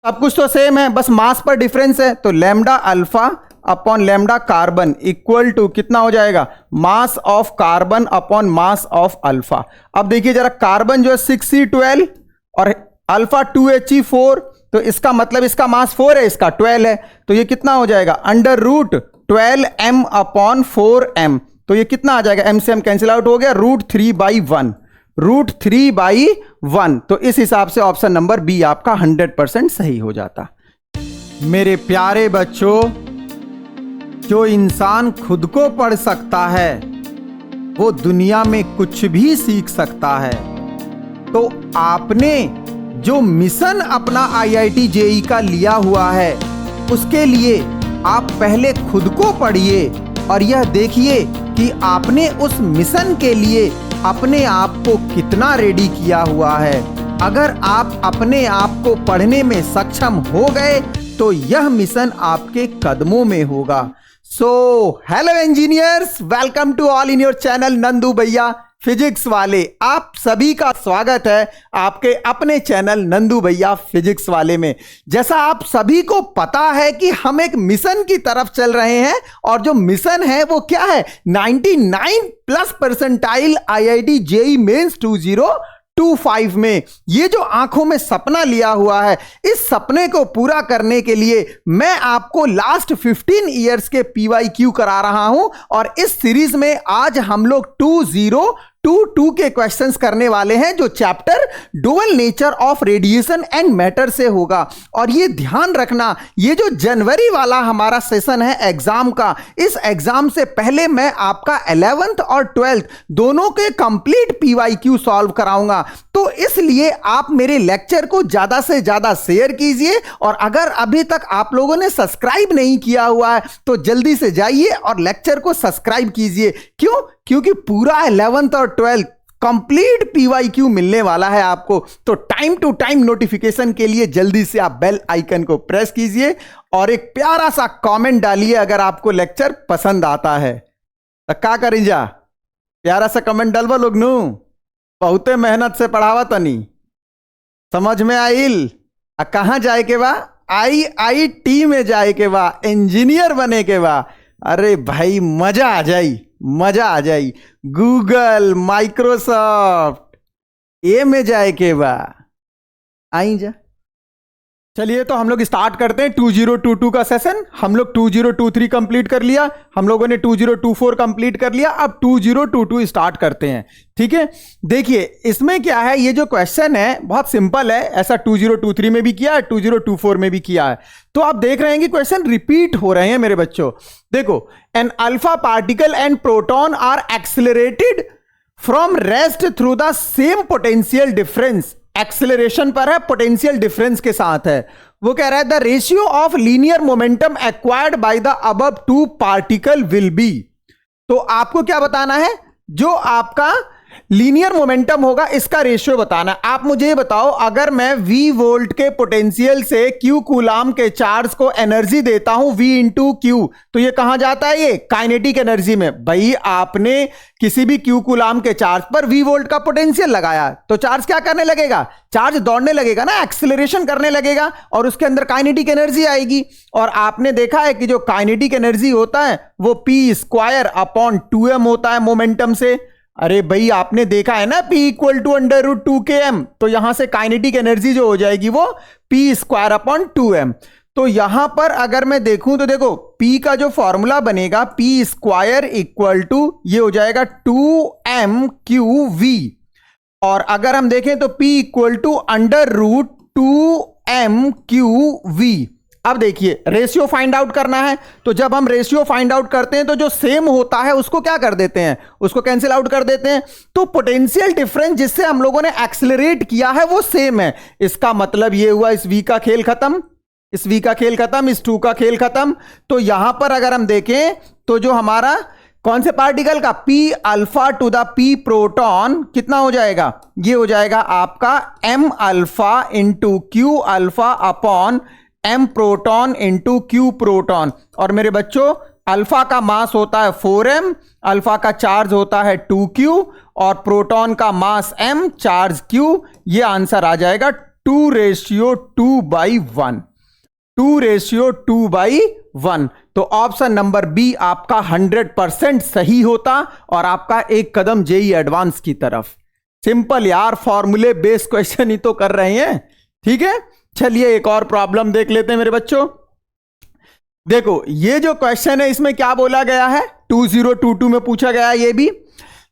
सब कुछ तो सेम है, बस मास पर डिफरेंस है। तो lambda alpha upon lambda carbon equal to कितना हो जाएगा, mass of carbon upon mass of alpha. अब देखिए जरा, कार्बन जो है 6C12 और अल्फा 2He4, तो इसका मतलब इसका मास 4 है, इसका 12 है, तो ये कितना हो जाएगा, under root 12m upon 4m। तो ये कितना आ जाएगा, m से m कैंसिल आउट हो गया, √3/1, √3/1। तो इस हिसाब से ऑप्शन नंबर बी आपका 100% सही हो जाता। मेरे प्यारे बच्चों, जो इंसान खुद को पढ़ सकता है वो दुनिया में कुछ भी सीख सकता है। तो आपने जो मिशन अपना IIT JEE का लिया हुआ है, उसके लिए आप पहले खुद को पढ़िए और यह देखिए कि आपने उस मिशन के लिए अपने आप को कितना रेडी किया हुआ है। अगर आप अपने आप को पढ़ने में सक्षम हो गए तो यह मिशन आपके कदमों में होगा। So hello engineers, welcome to all in your channel Nandu भैया फिजिक्स वाले। आप सभी का स्वागत है आपके अपने चैनल नंदू भैया फिजिक्स वाले में। जैसा आप सभी को पता है कि हम एक मिशन की तरफ चल रहे हैं, और जो मिशन है वो क्या है, 99+ परसेंटाइल IIT JEE मेंस 2025 में। ये जो आंखों में सपना लिया हुआ है, इस सपने को पूरा करने के लिए मैं आपको लास्ट 15 इयर्स के PYQ करा रहा हूं, और इस सीरीज में आज हम लोग 2022 के क्वेश्चंस करने वाले हैं, जो chapter dual nature of radiation and matter से होगा। और ये ध्यान रखना, ये जो जनवरी वाला हमारा सेशन है एग्जाम का, इस एग्जाम से पहले मैं आपका 11th और 12th दोनों के कंप्लीट PYQ सॉल्व कराऊंगा। तो इसलिए आप मेरे लेक्चर को ज्यादा से ज्यादा शेयर कीजिए, और अगर अभी तक आप लोगों ने सब्सक्राइब नहीं किया हुआ है तो जल्दी से जाइए और लेक्चर को सब्सक्राइब कीजिए। क्यों? क्योंकि पूरा 11th और 12th कंप्लीट PYQ मिलने वाला है आपको। तो टाइम टू टाइम नोटिफिकेशन के लिए जल्दी से आप बेल आइकन को प्रेस कीजिए और एक प्यारा सा कमेंट डालिए अगर आपको लेक्चर पसंद आता है। तो क्या करें जा, प्यारा सा कमेंट डालवा लोग नू, बहुते मेहनत से पढ़ावा तनी, समझ में आइल। कहां जाए के बा, IIT में जाए के बा, इंजीनियर बने के बा। अरे भाई मजा आ जाई, मजा आ जाई। गूगल, माइक्रोसॉफ्ट, ये में जाए के बा, आई जा। चलिए तो हम लोग स्टार्ट करते हैं 2022 का सेशन। हम लोग 2023 कंप्लीट कर लिया, हम लोगों ने 2024 कंप्लीट कर लिया, अब 2022 स्टार्ट करते हैं। ठीक है, देखिए इसमें क्या है, ये जो क्वेश्चन है बहुत सिंपल है, ऐसा 2023 में भी किया है, 2024 में भी किया है। तो आप देख रहे हैं कि क्वेश्चन रिपीट हो रहे हैं मेरे बच्चों। देखो, an alpha particle and proton are accelerated from rest through the same potential difference. Acceleration पर है, पोटेंशियल डिफरेंस के साथ है। वो कह रहा है the ratio of linear momentum acquired by the above two particle will be. तो आपको क्या बताना है, जो आपका लीनियर मोमेंटम होगा इसका रेशियो बताना। आप मुझे ये बताओ, अगर मैं V वोल्ट के पोटेंशियल से Q कूलाम के चार्ज को एनर्जी देता हूं V इंटू Q, तो ये कहां जाता है, ये काइनेटिक एनर्जी में। भाई आपने किसी भी Q कूलाम के चार्ज पर V वोल्ट का पोटेंशियल लगाया, तो चार्ज क्या करने लगेगा, चार्ज दौड़ने लगेगा ना, एक्सेलरेशन करने लगेगा, और उसके अंदर काइनेटिक एनर्जी आएगी। और आपने देखा है कि जो काइनेटिक एनर्जी होता है वो P²/2m होता है मोमेंटम से। अरे भाई आपने देखा है ना, P = √2km, तो यहां से काइनेटिक एनर्जी जो हो जाएगी वो P²/2m। तो यहां पर अगर मैं देखूं तो देखो, P का जो फॉर्मूला बनेगा, P² = ये हो जाएगा 2mQV, और अगर हम देखें तो P = √2mQV। अब देखिए रेशियो फाइंड आउट करना है, तो जब हम रेशियो फाइंड आउट करते हैं तो जो सेम होता है उसको क्या कर देते हैं, उसको कैंसिल आउट कर देते हैं। तो पोटेंशियल डिफरेंस जिससे हम लोगों ने एक्सेलरेट किया है वो सेम है। इसका मतलब ये हुआ, इस V का खेल खत्म, इस V का खेल खत्म, इस 2 का खेल खत्म। तो यहां पर अगर हम देखें तो जो हमारा कौन से पार्टिकल का, P∝P प्रोटॉन कितना हो जाएगा, ये हो जाएगा आपका M∝ into Q∝ upon M proton into Q proton. और मेरे बच्चों, अल्फा का मास होता है 4m, अल्फा का चार्ज होता है 2q, और प्रोटॉन का मास m, चार्ज q। ये आंसर आ जाएगा 2:2/1, 2:2/1। तो ऑप्शन नंबर बी आपका 100% सही होता और आपका एक कदम जेई एडवांस की तरफ। सिंपल यार, फॉर्मूले बेस्ड क्वेश्चन ही तो कर रहे हैं। ठीक है, चलिए एक और प्रॉब्लम देख लेते हैं मेरे बच्चों। देखो ये जो क्वेश्चन है इसमें क्या बोला गया है, 2022 में पूछा गया है ये भी।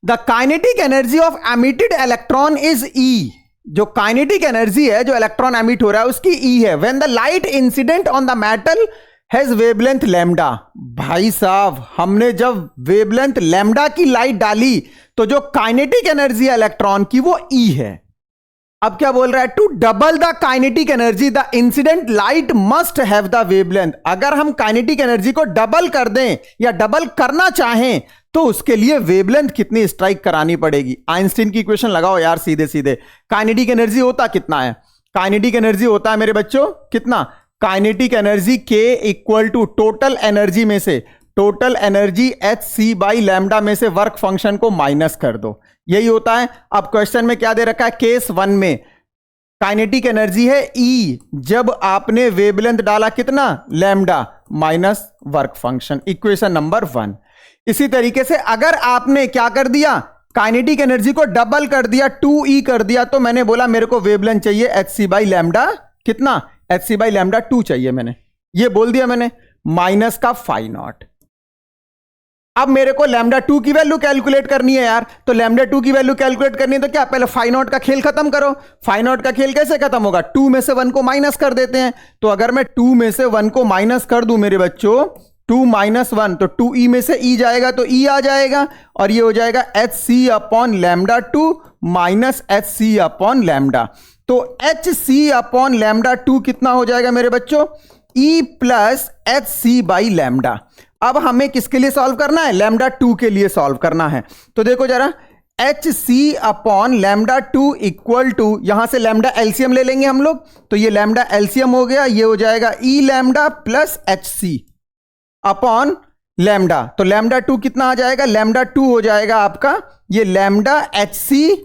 The kinetic energy of emitted electron is E. जो काइनेटिक एनर्जी है जो इलेक्ट्रॉन एमिट हो रहा है उसकी ई है। When the light incident on the metal has wavelength lambda. भाई साहब, हमने जब वेवलेंथ लैम्डा की लाइट डाली तो जो काइनेटिक एनर्जी है इलेक्ट्रॉन की वो ई है। अब क्या बोल रहा है, to double the kinetic energy the incident light must have the wavelength. अगर हम काइनेटिक एनर्जी को डबल कर दें या डबल करना चाहें तो उसके लिए वेवलेंथ कितनी स्ट्राइक करानी पड़ेगी। आइंस्टीन की इक्वेशन लगाओ यार सीधे सीधे। काइनेटिक एनर्जी होता कितना है, काइनेटिक एनर्जी होता है मेरे बच्चों कितना, kinetic energy K equal to total energy में से, टोटल एनर्जी hc/λ में से वर्क फंक्शन को माइनस कर दो, यही होता है। अब क्वेश्चन में क्या दे रखा है, केस 1 में काइनेटिक एनर्जी है E, जब आपने वेवलेंथ डाला कितना lambda minus work function, equation number 1। इसी तरीके से अगर आपने क्या कर दिया, काइनेटिक एनर्जी को डबल कर दिया, 2E कर दिया, तो मैंने बोला मेरे को वेवलेंथ चाहिए hc/λ कितना, hc/λ 2 चाहिए, मैंने ये बोल दिया मैंने, माइनस का फाई नॉट। अब मेरे को λ2 की वैल्यू कैलकुलेट करनी है यार, तो λ2 की वैल्यू कैलकुलेट करनी है तो क्या, पहले फाई नॉट का खेल खत्म करो। फाई नॉट का खेल कैसे खत्म होगा, 2 में से 1 को माइनस कर देते हैं। तो अगर मैं 2 में से 1 को माइनस कर दूं मेरे बच्चों, 2 - 1 तो 2e में से e जाएगा तो e आ जाएगा और ये हो जाएगा hc/λ2 माइनस hc/λ। तो hc/λ2 कितना हो जाएगा मेरे बच्चों, e प्लस hc/λ। अब हमें किसके लिए सॉल्व करना है, λ2 के लिए सॉल्व करना है। तो देखो जरा, hc/λ2 इक्वल टू, यहां से लैम्डा एलसीएम ले लेंगे हम लोग, तो ये लैम्डा एलसीएम हो गया, ये हो जाएगा e प्लस hc/λ। तो λ2 कितना आ जाएगा, λ2 हो जाएगा आपका ये लैम्डा hc/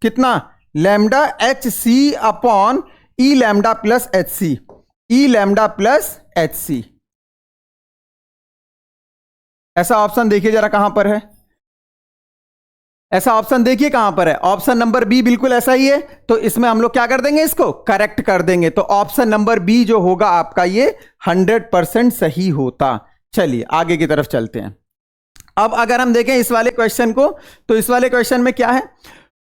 कितना, lambda hc/e plus hc, e plus hc। ऐसा ऑप्शन देखिए जरा कहां पर है, ऐसा ऑप्शन देखिए कहां पर है, ऑप्शन नंबर बी बिल्कुल ऐसा ही है। तो इसमें हम लोग क्या कर देंगे, इसको करेक्ट कर देंगे। तो ऑप्शन नंबर बी जो होगा आपका ये 100% सही होता। चलिए आगे की तरफ चलते हैं। अब अगर हम देखें इस वाले क्वेश्चन को, तो इस वाले क्वेश्चन में क्या है,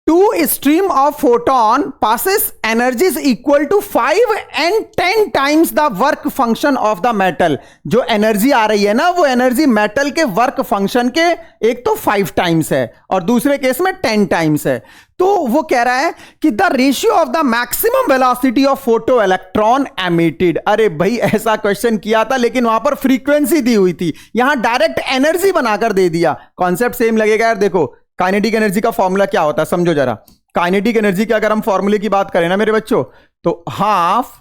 2 stream of photon passes energies equal to 5 and 10 times the work function of the metal। जो एनर्जी आ रही है ना, वो एनर्जी मेटल के वर्क फंक्शन के एक तो 5 टाइम्स है और दूसरे केस में 10 टाइम्स है। तो वो कह रहा है कि the ratio of the maximum velocity of photo electron emitted. अरे भाई ऐसा क्वेश्चन किया था लेकिन वहां पर फ्रीक्वेंसी दी हुई थी, यहां डायरेक्ट एनर्जी बनाकर दे दिया। कॉन्सेप्ट सेम लगेगा यार। देखो काइनेटिक एनर्जी का फॉर्मूला क्या होता है समझो जरा। काइनेटिक एनर्जी के अगर हम फॉर्मूले की बात करें ना मेरे बच्चों, तो half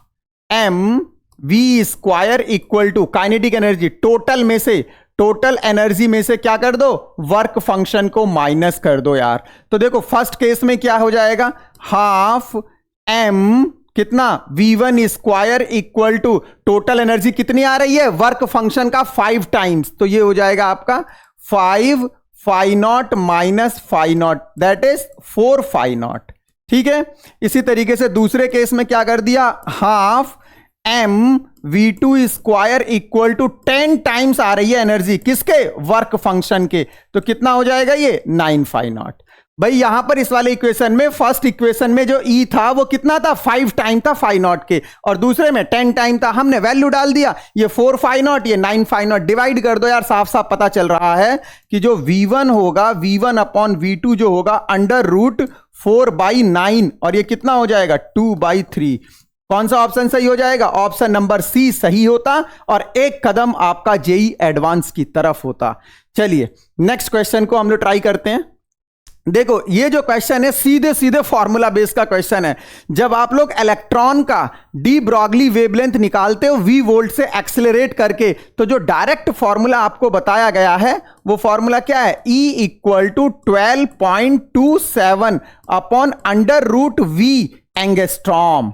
mv² equal to kinetic energy total में से, टोटल एनर्जी में से क्या कर दो, वर्क फंक्शन को माइनस कर दो यार। तो देखो फर्स्ट केस में क्या हो जाएगा, हाफ m कितना v1² equal to total energy कितनी आ रही है, वर्क फंक्शन का 5 टाइम्स, तो ये हो जाएगा आपका 5 phi naught minus phi naught, that is 4 phi naught. ठीक है, इसी तरीके से दूसरे केस में क्या कर दिया, half mv2² equal to 10 times आ रही है एनर्जी किसके, वर्क फंक्शन के, तो कितना हो जाएगा ये 9 फाई नॉट। भाई यहां पर इस वाले इक्वेशन में, फर्स्ट इक्वेशन में जो E था वो कितना था, 5 टाइम था फाई नॉट के, और दूसरे में 10 टाइम था। हमने वैल्यू डाल दिया, ये 4 फाई नॉट, ये 9 फाई नॉट, डिवाइड कर दो यार, साफ साफ पता चल रहा है कि जो V1 होगा, V1/V2 जो होगा √4/9, और ये कितना हो जाएगा 2/3। कौन सा ऑप्शन सही हो जाएगा, ऑप्शन नंबर सी सही होता और एक कदम आपका जेई एडवांस की तरफ होता। चलिए नेक्स्ट क्वेश्चन को हम लोग ट्राई करते हैं। देखो ये जो क्वेश्चन है सीधे सीधे फॉर्मूला बेस का क्वेश्चन है। जब आप लोग इलेक्ट्रॉन का डी ब्रॉगली वेवलेंथ निकालते हो v वोल्ट से एक्सेलरेट करके, तो जो डायरेक्ट फॉर्मूला आपको बताया गया है वो फॉर्मूला क्या है, E = 12.27 अपॉन √v एंगस्ट्रॉम।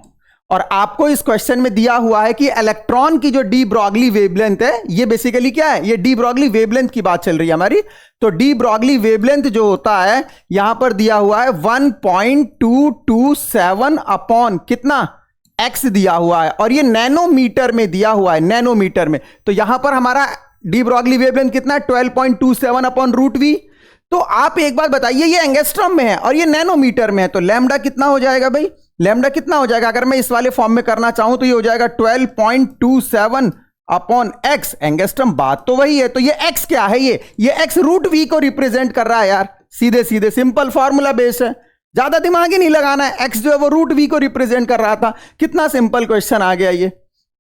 और आपको इस क्वेश्चन में दिया हुआ है कि इलेक्ट्रॉन की जो डी ब्रॉगली वेवलेंथ है, ये बेसिकली क्या है, ये डी ब्रॉगली वेवलेंथ की बात चल रही है हमारी। तो डी ब्रॉगली वेवलेंथ जो होता है यहां पर दिया हुआ है 1.227 अपॉन कितना एक्स दिया हुआ है, और ये नैनोमीटर में दिया हुआ है, नैनोमीटर में। तो यहां पर हमारा डी ब्रॉगली वेवलेंथ कितना है 12.27 अपॉन रूट वी। तो आप एक बात बताइए, ये एंगस्ट्रॉम में है और ये नैनोमीटर में है, तो लैम्डा कितना हो जाएगा भाई, लैम्डा कितना हो जाएगा? अगर मैं इस वाले फॉर्म में करना चाहूं तो ये हो जाएगा 12.27 अपॉन एक्स, एंगस्ट्रॉम बात तो वही है। तो ये एक्स क्या है, ये एक्स रूट वी को रिप्रेजेंट कर रहा है यार, सीधे सीधे सिंपल फॉर्मूला बेस है, ज्यादा दिमाग ही नहीं लगाना है। एक्स जो है वो रूट वी को रिप्रेजेंट कर रहा था। कितना सिंपल क्वेश्चन आ गया ये।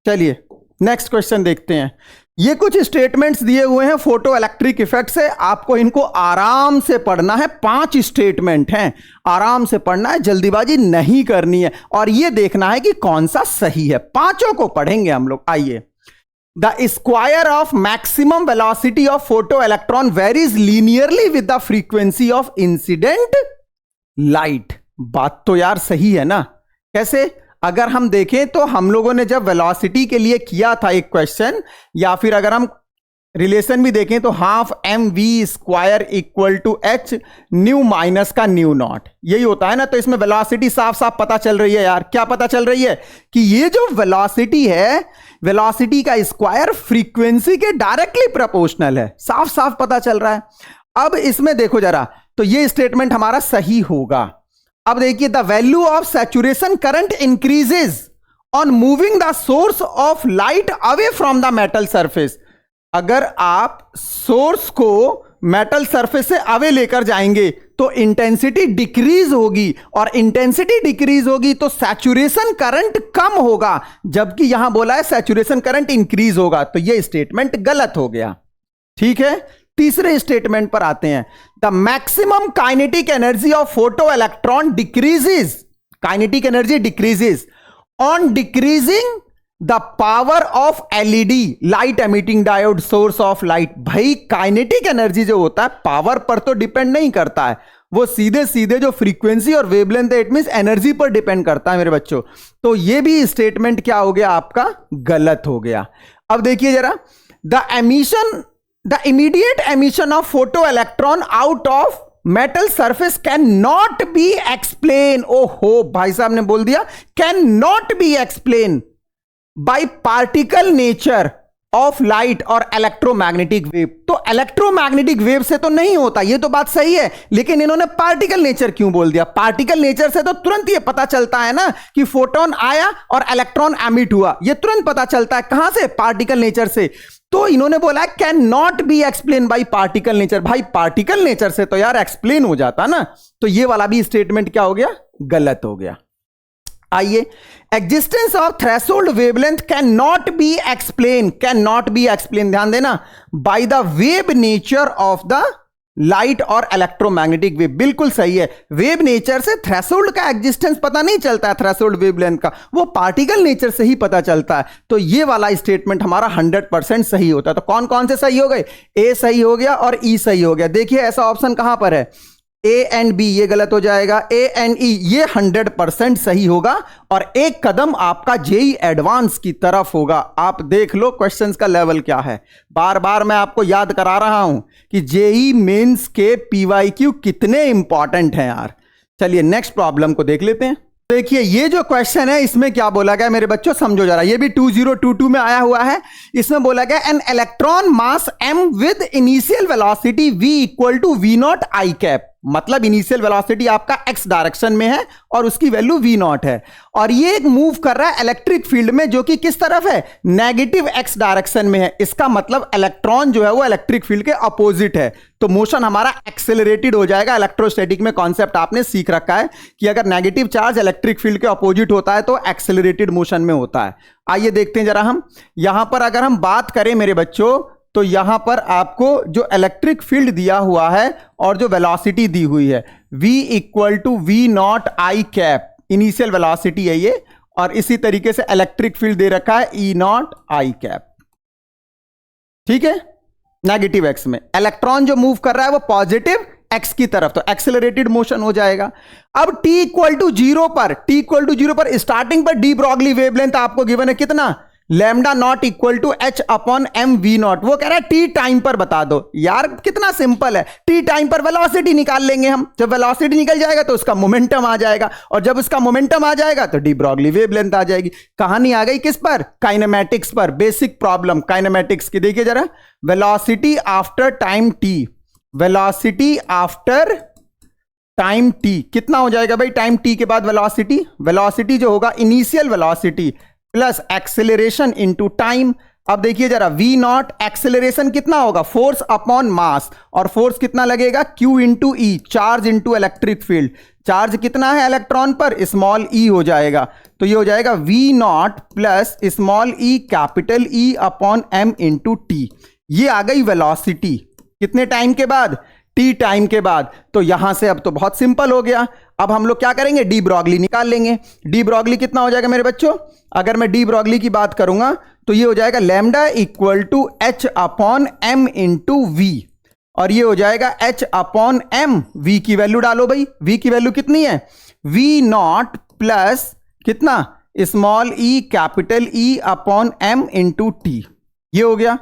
चलिए नेक्स्ट क्वेश्चन देखते हैं। ये कुछ स्टेटमेंट्स दिए हुए हैं फोटो इलेक्ट्रिक इफेक्ट से, आपको इनको आराम से पढ़ना है। 5 स्टेटमेंट हैं, आराम से पढ़ना है, जल्दीबाजी नहीं करनी है, और ये देखना है कि कौन सा सही है। पांचों को पढ़ेंगे हम लोग। आइए, the square of maximum velocity of photo electron varies linearly with the frequency of incident light. बात तो यार सही है ना। कैसे? अगर हम देखें तो हम लोगों ने जब वेलोसिटी के लिए किया था एक क्वेश्चन, या फिर अगर हम रिलेशन भी देखें तो half M V square equal to H nu minus का न्यू नॉट, यही होता है ना। तो इसमें वेलोसिटी साफ साफ पता चल रही है यार। क्या पता चल रही है? कि ये जो वेलोसिटी है, वेलोसिटी का स्क्वायर फ्रीक्वेंसी के डायरेक्टली प्रोपोर्शनल है, साफ साफ पता चल रहा है। अब इसमें देखो जरा, तो ये स्टेटमेंट हमारा सही होगा। अब देखिए, the value of saturation current increases on moving the source of light away from the metal surface. अगर आप सोर्स को मेटल सरफेस से अवे लेकर जाएंगे तो इंटेंसिटी डिक्रीज होगी, और इंटेंसिटी डिक्रीज होगी तो सैचुरेशन करंट कम होगा, जबकि यहां बोला है सैचुरेशन करंट इंक्रीज होगा। तो यह स्टेटमेंट गलत हो गया। ठीक है, तीसरे स्टेटमेंट पर आते हैं। The maximum kinetic energy of photo electron decreases, kinetic energy decreases on decreasing the power of LED light emitting diode source of light. भाई काइनेटिक एनर्जी जो होता है पावर पर तो डिपेंड नहीं करता है, वो सीधे सीधे जो फ्रीक्वेंसी और वेवलेंथ है, इट मींस एनर्जी पर डिपेंड करता है मेरे बच्चों। तो ये भी स्टेटमेंट क्या हो गया आपका, गलत हो गया। अब देखिए जरा, the immediate emission of photo electron out of metal surface can not be explain. ओहो भाई साहब ने बोल दिया can not be explain by particle nature of light और इलेक्ट्रोमैग्नेटिक वेव। तो इलेक्ट्रोमैग्नेटिक वेव से तो नहीं होता, ये तो बात सही है, लेकिन इन्होंने पार्टिकल नेचर क्यों बोल दिया? पार्टिकल नेचर से तो तुरंत ये पता चलता है ना कि फोटोन आया और इलेक्ट्रॉन एमिट हुआ, ये तुरंत पता चलता है। कहां से? पार्टिकल नेचर से। तो इन्होंने बोला can not be explain by particle nature. भाई पार्टिकल नेचर से तो यार एक्सप्लेन हो जाता ना। तो ये वाला भी स्टेटमेंट क्या हो गया, गलत हो गया। आइए, existence of threshold wavelength can not be explain, can not be explain, ध्यान देना, by the wave nature of the light और इलेक्ट्रोमैग्नेटिक वेव। बिल्कुल सही है, वेव नेचर से थ्रेशोल्ड का एग्जिस्टेंस पता नहीं चलता है, थ्रेशोल्ड वेवलेंथ का, वो पार्टिकल नेचर से ही पता चलता है। तो ये वाला स्टेटमेंट हमारा 100% सही होता है। तो कौन कौन से सही हो गए? ए सही हो गया और ई सही हो गया। देखिए ऐसा ऑप्शन कहां पर है, ए एंड बी, ये गलत हो जाएगा। ए एंड ई ये 100% सही होगा, और एक कदम आपका जेई एडवांस की तरफ होगा। आप देख लो क्वेश्चंस का लेवल क्या है। बार बार मैं आपको याद करा रहा हूं कि जेई मेंस के पीवाईक्यू कितने इंपॉर्टेंट हैं यार। चलिए नेक्स्ट प्रॉब्लम को देख लेते हैं। देखिए ये जो क्वेश्चन है इसमें क्या बोला गया मेरे बच्चों, समझो जरा। ये भी 2022 में आया हुआ है। इसमें बोला गया an electron mass m with initial velocity v equal to v naught I cap. मतलब इनिशियल वेलोसिटी आपका x डायरेक्शन में है और उसकी वैल्यू v नॉट है, और ये एक मूव कर रहा है इलेक्ट्रिक फील्ड में जो कि किस तरफ है, नेगेटिव x डायरेक्शन में है। इसका मतलब इलेक्ट्रॉन जो है वो इलेक्ट्रिक फील्ड के अपोजिट है, तो मोशन हमारा एक्सेलरेटेड हो जाएगा। इलेक्ट्रोस्टैटिक में कॉन्सेप्ट आपने सीख रखा है कि अगर नेगेटिव चार्ज इलेक्ट्रिक फील्ड के अपोजिट होता है तो एक्सेलरेटेड मोशन में होता है। आइए देखते हैं जरा हम यहां पर, अगर हम बात करें मेरे बच्चों, तो यहां पर आपको जो इलेक्ट्रिक फील्ड दिया हुआ है और जो वेलोसिटी दी हुई है v equal to v naught I cap, initial velocity है ये, और इसी तरीके से इलेक्ट्रिक फील्ड दे रखा है e नॉट आई कैप। ठीक है, नेगेटिव एक्स में इलेक्ट्रॉन जो मूव कर रहा है वो पॉजिटिव एक्स की तरफ, तो एक्सेलरेटेड मोशन हो जाएगा। अब t इक्वल टू जीरो पर स्टार्टिंग पर डी ब्रॉगली वेवलेंथ आपको गिवन है कितना, lambda naught equal to H upon M V naught. वो कह रहा है टी टाइम पर बता दो। यार कितना सिंपल है, टी टाइम पर वेलोसिटी निकाल लेंगे हम। जब वेलोसिटी निकल जाएगा तो उसका मोमेंटम आ जाएगा, और जब उसका मोमेंटम आ जाएगा तो डी ब्रॉगली वेवलेंथ आ जाएगी। कहानी आ गई किस पर, काइनेमैटिक्स पर। बेसिक प्रॉब्लम काइनेमैटिक्स की देखिए जरा, velocity after time T, velocity after time T कितना हो जाएगा भाई, टाइम टी के बाद वेलोसिटी जो होगा initial velocity plus acceleration into time. अब देखिए जरा, वी नॉट एक्सेलरेशन कितना होगा, फोर्स अपॉन मास, और फोर्स कितना लगेगा, Q into E, charge into electric field. Charge कितना है इलेक्ट्रॉन पर, स्मॉल ई हो जाएगा। तो ये हो जाएगा V naught plus small E capital E upon M into T. ये आ गई वेलोसिटी कितने टाइम के बाद, टी टाइम के बाद। तो यहां से अब तो बहुत सिंपल हो गया। अब हम लोग क्या करेंगे, डी ब्रॉगली निकाल लेंगे। डी ब्रॉगली कितना हो जाएगा मेरे बच्चों, अगर मैं डी ब्रॉगली की बात करूंगा तो ये हो जाएगा lambda equal to H upon M into V, और ये हो जाएगा एच अपॉन एम। वी की वैल्यू डालो भाई, वी की वैल्यू कितनी है, वी नॉट प्लस कितना, small E capital E upon M into T. ये हो गया।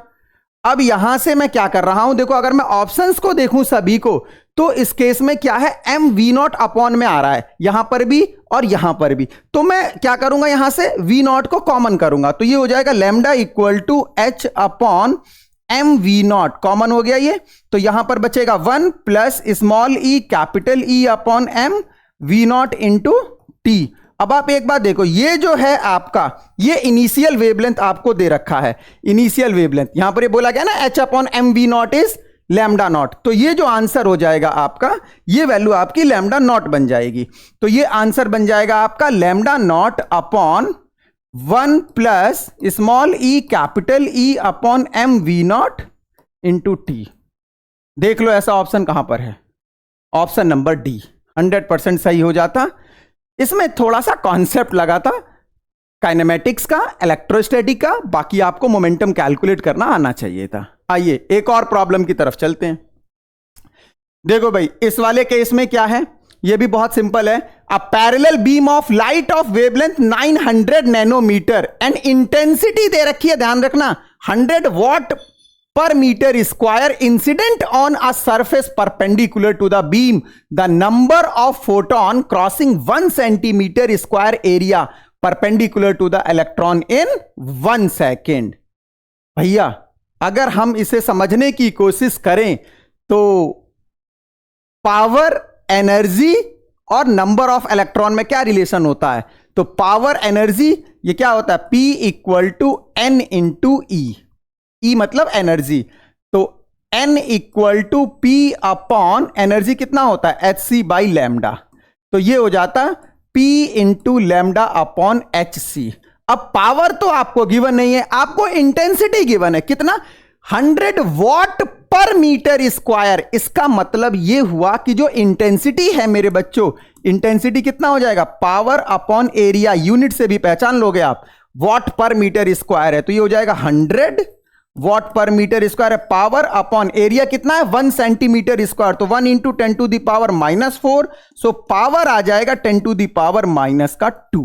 अब यहां से मैं क्या कर रहा हूं, देखो अगर मैं ऑप्शंस को देखूं सभी को, तो इस केस में क्या है, एम वी नॉट अपॉन में आ रहा है, यहां पर भी और यहां पर भी। तो मैं क्या करूंगा, यहां से वी नॉट को कॉमन करूंगा, तो ये हो जाएगा lambda equal to H upon M V naught, common हो गया ये। तो यहां पर बचेगा 1 plus small E capital E upon M V naught into T. अब आप एक बात देखो, ये जो है आपका, ये इनिशियल वेवलेंथ आपको दे रखा है, इनिशियल वेवलेंथ यहां पर ये बोला गया ना, H upon M V naught is lambda naught. तो ये जो आंसर हो जाएगा आपका, ये वैल्यू आपकी लैम्डा नॉट बन जाएगी। तो ये आंसर बन जाएगा आपका lambda naught upon 1 plus small E capital E upon M V naught into T. देख लो ऐसा ऑप्शन कहां पर है, ऑप्शन नंबर डी 100% सही हो जाता। इसमें थोड़ा सा कॉन्सेप्ट लगा था काइनेमैटिक्स का, इलेक्ट्रोस्टैटिक का, बाकी आपको मोमेंटम कैलकुलेट करना आना चाहिए था। आइए एक और प्रॉब्लम की तरफ चलते हैं। देखो भाई इस वाले केस में क्या है, ये भी बहुत सिंपल है। A parallel beam of light of wavelength 900 nanometer and intensity दे रखी है, ध्यान रखना 100 watt per meter square incident on a surface perpendicular to the beam. The number of photon crossing 1 centimeter square area perpendicular to the electron in 1 second. भैया अगर हम इसे समझने की कोशिश करें तो पावर, एनर्जी और नंबर ऑफ इलेक्ट्रॉन में क्या रिलेशन होता है, तो पावर एनर्जी ये क्या होता है, P equal to N into E. E मतलब एनर्जी, तो N equal to P upon energy कितना होता है, Hc बाई लैम्डा। तो ये हो जाता है P into lambda upon Hc। अब पावर तो आपको गिवन नहीं है, आपको इंटेंसिटी गिवन है, कितना 100 वॉट पर मीटर स्क्वायर। इसका मतलब ये हुआ कि जो इंटेंसिटी है मेरे बच्चों, इंटेंसिटी कितना हो जाएगा, पावर अपॉन एरिया, यूनिट से भी पहचान लोगे आप, वॉट पर मीटर स्क्वायर है, तो ये हो जाएगा 100 वॉट पर मीटर स्क्वायर है। पावर अपॉन एरिया कितना है, 1 सेंटीमीटर स्क्वायर, तो 1 into 10 to the power -4, so power आ जाएगा 10 टू द पावर -2।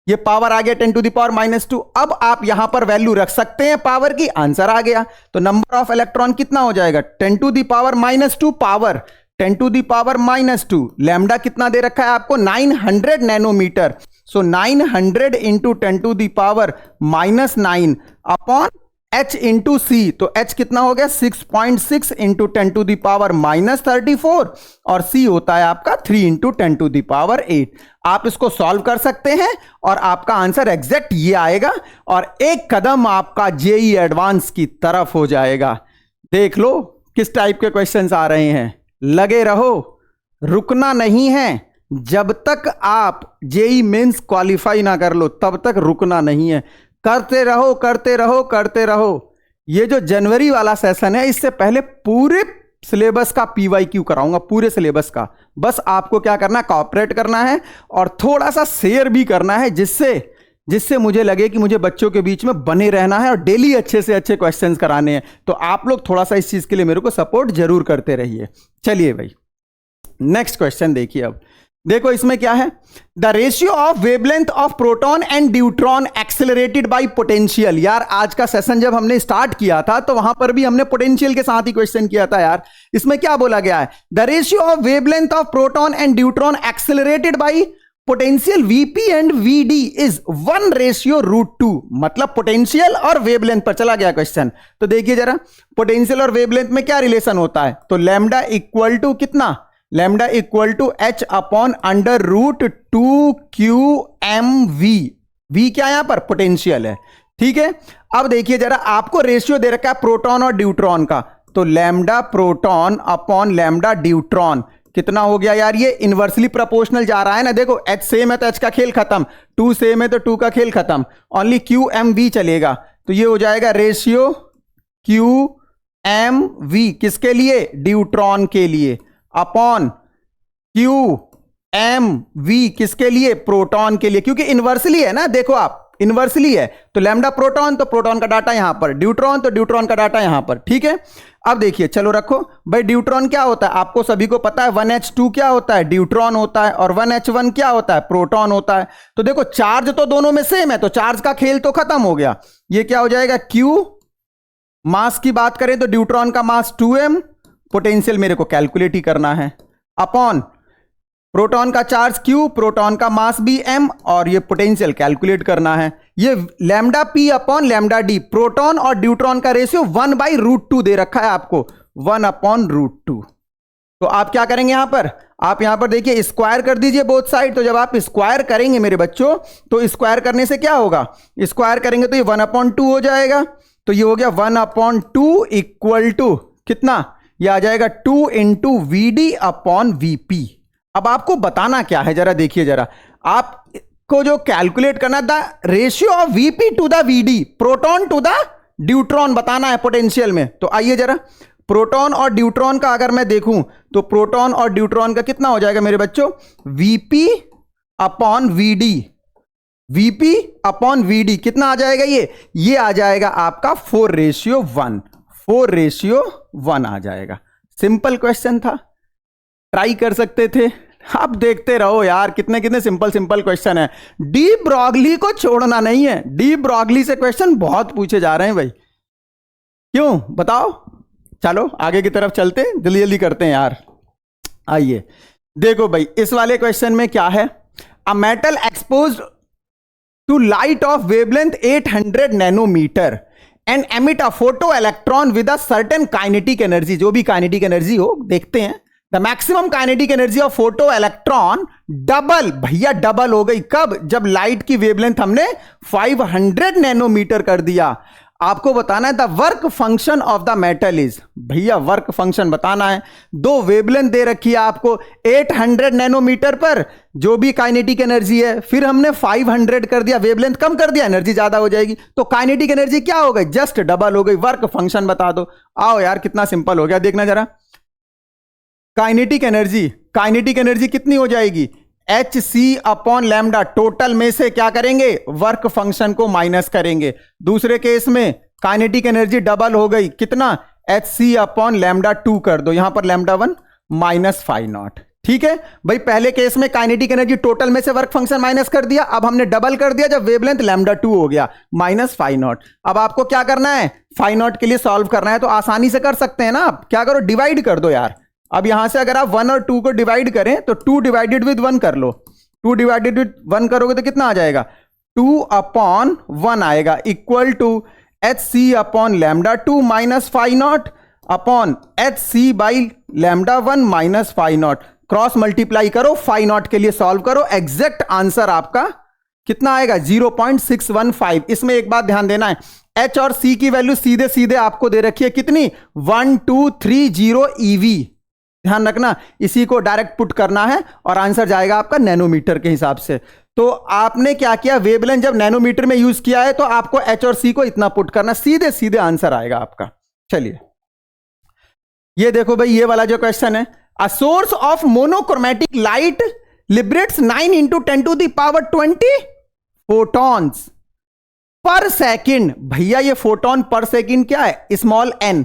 ये पावर आ गया 10 टू द पावर -2। अब आप यहां पर वैल्यू रख सकते हैं पावर की, आंसर आ गया। तो नंबर ऑफ इलेक्ट्रॉन कितना हो जाएगा, 10 to the power -2 power 10 to the power -2। Lambda कितना दे रखा है आपको, 900 nanometer, so 900 into 10 to the power -9 upon H into C. तो H कितना हो गया, 6.6 इंटू 10 टू द पावर -34, और C होता है आपका 3 इंटू 10 टू द पावर 8। आप इसको सॉल्व कर सकते हैं और आपका आंसर एग्जैक्ट ये आएगा, और एक कदम आपका जेई एडवांस की तरफ हो जाएगा। देख लो किस टाइप के क्वेश्चंस आ रहे हैं, लगे रहो, रुकना नहीं है। जब तक आप जेई मेंस क्वालिफाई ना कर लो तब तक रुकना नहीं है, करते रहो करते रहो करते रहो। ये जो जनवरी वाला सेशन है, इससे पहले पूरे सिलेबस का PYQ कराऊंगा, पूरे सिलेबस का। बस आपको क्या करना है, कॉपरेट करना है और थोड़ा सा शेयर भी करना है, जिससे जिससे मुझे लगे कि मुझे बच्चों के बीच में बने रहना है और डेली अच्छे से अच्छे क्वेश्चंस कराने हैं। तो आप लोग थोड़ा सा इस चीज के लिए मेरे को सपोर्ट जरूर करते रहिए। चलिए भाई नेक्स्ट क्वेश्चन देखिए। अब देखो इसमें क्या है, the ratio of wavelength of proton and deuteron accelerated by potential. यार आज का सेशन जब हमने स्टार्ट किया था तो वहां पर भी हमने पोटेंशियल के साथ ही क्वेश्चन किया था यार। इसमें क्या बोला गया है, the ratio of wavelength of proton and deuteron accelerated by potential VP and VD is 1:2। मतलब पोटेंशियल और वेवलेंथ पर चला गया क्वेश्चन। तो देखिए जरा, पोटेंशियल और वेवलेंथ में क्या रिलेशन होता है, तो लैम्डा इक्वल टू कितना, lambda equal to h upon under root 2qmv। v क्या यहां पर, पोटेंशियल है, ठीक है। अब देखिए जरा, आपको रेशियो दे रखा है प्रोटॉन और ड्यूट्रॉन का, तो lambda proton upon lambda deuteron कितना हो गया यार, ये इनवर्सली प्रोपोर्शनल जा रहा है ना। देखो h सेम है तो h का खेल खत्म, 2 सेम है तो 2 का खेल खत्म, ओनली qmv चलेगा। तो ये हो जाएगा रेशियो qmv किसके लिए, ड्यूट्रॉन के लिए, अपॉन qmv किसके लिए, प्रोटॉन के लिए, क्योंकि इनवर्सली है ना। देखो आप, इनवर्सली है तो लैम्डा प्रोटॉन तो प्रोटॉन का डाटा यहां पर, ड्यूट्रॉन तो ड्यूट्रॉन का डाटा यहां पर, ठीक है। अब देखिए, चलो रखो भाई, ड्यूट्रॉन क्या होता है आपको सभी को पता है, 1h2 क्या होता है, ड्यूट्रॉन होता है, और 1h1 क्या होता है, प्रोटॉन होता है। तो देखो चार्ज तो दोनों में सेम है, तो चार्ज का खेल तो खत्म हो गया। ये क्या हो जाएगा, q, मास की बात करें तो ड्यूट्रॉन का मास 2m, पोटेंशियल मेरे को कैलकुलेट ही करना है, अपॉन प्रोटॉन का चार्ज q, प्रोटॉन का मास भी m, और ये पोटेंशियल कैलकुलेट करना है। ये lambda p upon lambda d, proton और ड्यूट्रॉन का रेशियो 1/√2 दे रखा है आपको, 1/√2। तो आप क्या करेंगे यहां पर, आप यहां पर देखिए स्क्वायर कर दीजिए बोथ साइड। तो जब आप स्क्वायर करेंगे मेरे बच्चों, तो स्क्वायर करने से क्या होगा, स्क्वायर करेंगे तो ये 1/2 हो जाएगा। तो ये हो गया 1/2 इक्वल टू कितना, ये आ जाएगा 2 इंटू वीडी अपॉन वीपी। अब आपको बताना क्या है, जरा देखिए जरा, आपको जो कैलकुलेट करना था ratio of VP to the VD, proton to the deuteron बताना है पोटेंशियल में। तो आइए जरा, प्रोटॉन और ड्यूट्रॉन का अगर मैं देखूं तो प्रोटॉन और ड्यूट्रॉन का कितना हो जाएगा मेरे बच्चों, VP upon VD, VP upon VD कितना आ जाएगा, ये आ जाएगा आपका 4:1, 4:1 आ जाएगा। सिंपल क्वेश्चन था, ट्राई कर सकते थे। आप देखते रहो यार, कितने कितने सिंपल सिंपल क्वेश्चन है। डी ब्रॉगली को छोड़ना नहीं है, डी ब्रॉगली से क्वेश्चन बहुत पूछे जा रहे हैं भाई, क्यों बताओ। चलो आगे की तरफ चलते, जल्दी जल्दी करते हैं यार। आइए देखो भाई, इस वाले क्वेश्चन में क्या है, a metal exposed to light of wavelength 800 nanometre and emit a photo electron with a certain kinetic energy. जो भी काइनेटिक एनर्जी हो देखते हैं। The maximum kinetic energy of photo electron double, भैया डबल हो गई कब, जब लाइट की वेवलेंथ हमने 500 नैनोमीटर कर दिया। आपको बताना है the work function of the metal is, भैया वर्क फंक्शन बताना है। दो वेवलेंथ दे रखी है आपको 800 नैनोमीटर पर, जो भी काइनेटिक एनर्जी है, फिर हमने 500 कर दिया, वेवलेंथ कम कर दिया, एनर्जी ज्यादा हो जाएगी, तो काइनेटिक एनर्जी क्या हो गई, जस्ट डबल हो गई। वर्क फंक्शन बता दो। आओ यार कितना सिंपल हो गया, देखना जरा। काइनेटिक एनर्जी कितनी हो जाएगी, H C upon lambda, total में से क्या करेंगे, वर्क फंक्शन को माइनस करेंगे। दूसरे केस में काइनेटिक एनर्जी डबल हो गई, कितना, एच सी अपॉन लैम्डा 2 कर दो, यहां पर लैम्डा 1 माइनस 5 ठीक है भाई। पहले केस में काइनेटिक एनर्जी टोटल में से वर्क फंक्शन माइनस कर दिया, अब हमने डबल कर दिया जब वेवलेंथ लैम्डा 2 हो गया, माइनस 5। अब आपको क्या करना है, 5 के लिए सॉल्व करना है, तो आसानी से कर सकते हैं ना आप। क्या करो, डिवाइड कर दो यार। अब यहां से अगर आप 1 और 2 को डिवाइड करें तो 2 डिवाइडेड विद 1 कर लो, 2 डिवाइडेड विद 1 करोगे तो कितना आ जाएगा, 2/1 आएगा, equal to H C upon lambda 2 minus 5 upon H C by lambda 1 minus 5। Cross multiply करो, 5 के लिए सॉल्व करो, एग्जैक्ट आंसर आपका कितना आएगा, 0.615। इसमें एक बात ध्यान देना है, एच और सी की वैल्यू सीधे सीधे आपको दे रखी है कितनी, 1230 EV। ध्यान रखना, इसी को डायरेक्ट पुट करना है और आंसर जाएगा आपका नैनोमीटर के हिसाब से। तो आपने क्या किया, वेवलेंथ जब नैनोमीटर में यूज किया है तो आपको एच और सी को इतना पुट करना, सीधे सीधे आंसर आएगा आपका। चलिए ये देखो भाई, ये वाला जो क्वेश्चन है, a source of monochromatic light liberates 9 × 10⁻24 photons per second. भैया ये फोटोन पर सेकंड क्या है? Small n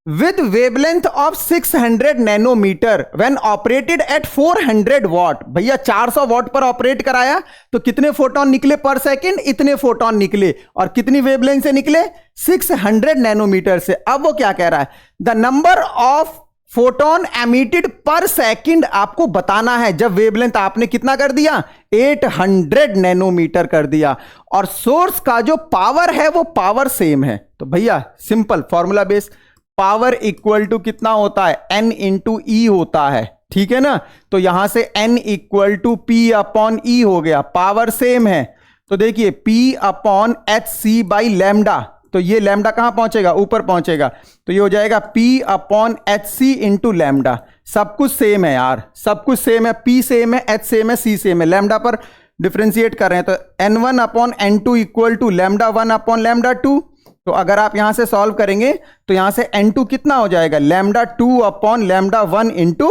with wavelength of 600 nanometre when operated at 400 watt. भैया 400 वॉट पर ऑपरेट कराया तो कितने फोटोन निकले पर सेकंड? इतने फोटोन निकले। और कितनी वेवलेंथ से निकले? 600 नैनोमीटर से। अब वो क्या कह रहा है? The number of photon emitted पर सेकंड आपको बताना है जब वेवलेंथ आपने कितना कर दिया? 800 नैनोमीटर कर दिया। और सोर्स का जो पावर है वो पावर सेम है। तो भैया simple formula base, power equal to कितना होता है? n इंटू ई होता है, ठीक है ना। तो यहां से n equal to P upon E हो गया, पावर सेम है। तो देखिए p upon H C by lambda, तो ये लैम्डा कहां पहुंचेगा? ऊपर पहुंचेगा। तो ये हो जाएगा p upon H C into lambda. सब कुछ सेम है यार, सब कुछ सेम है, p सेम है, h सेम है, c सेम है, लैम्डा पर डिफ्रेंशिएट कर रहे हैं। तो n1 upon n2 equal to lambda 1 upon lambda 2। तो अगर आप यहां से सॉल्व करेंगे तो यहां से n2 कितना हो जाएगा? Lambda 2 upon lambda 1 into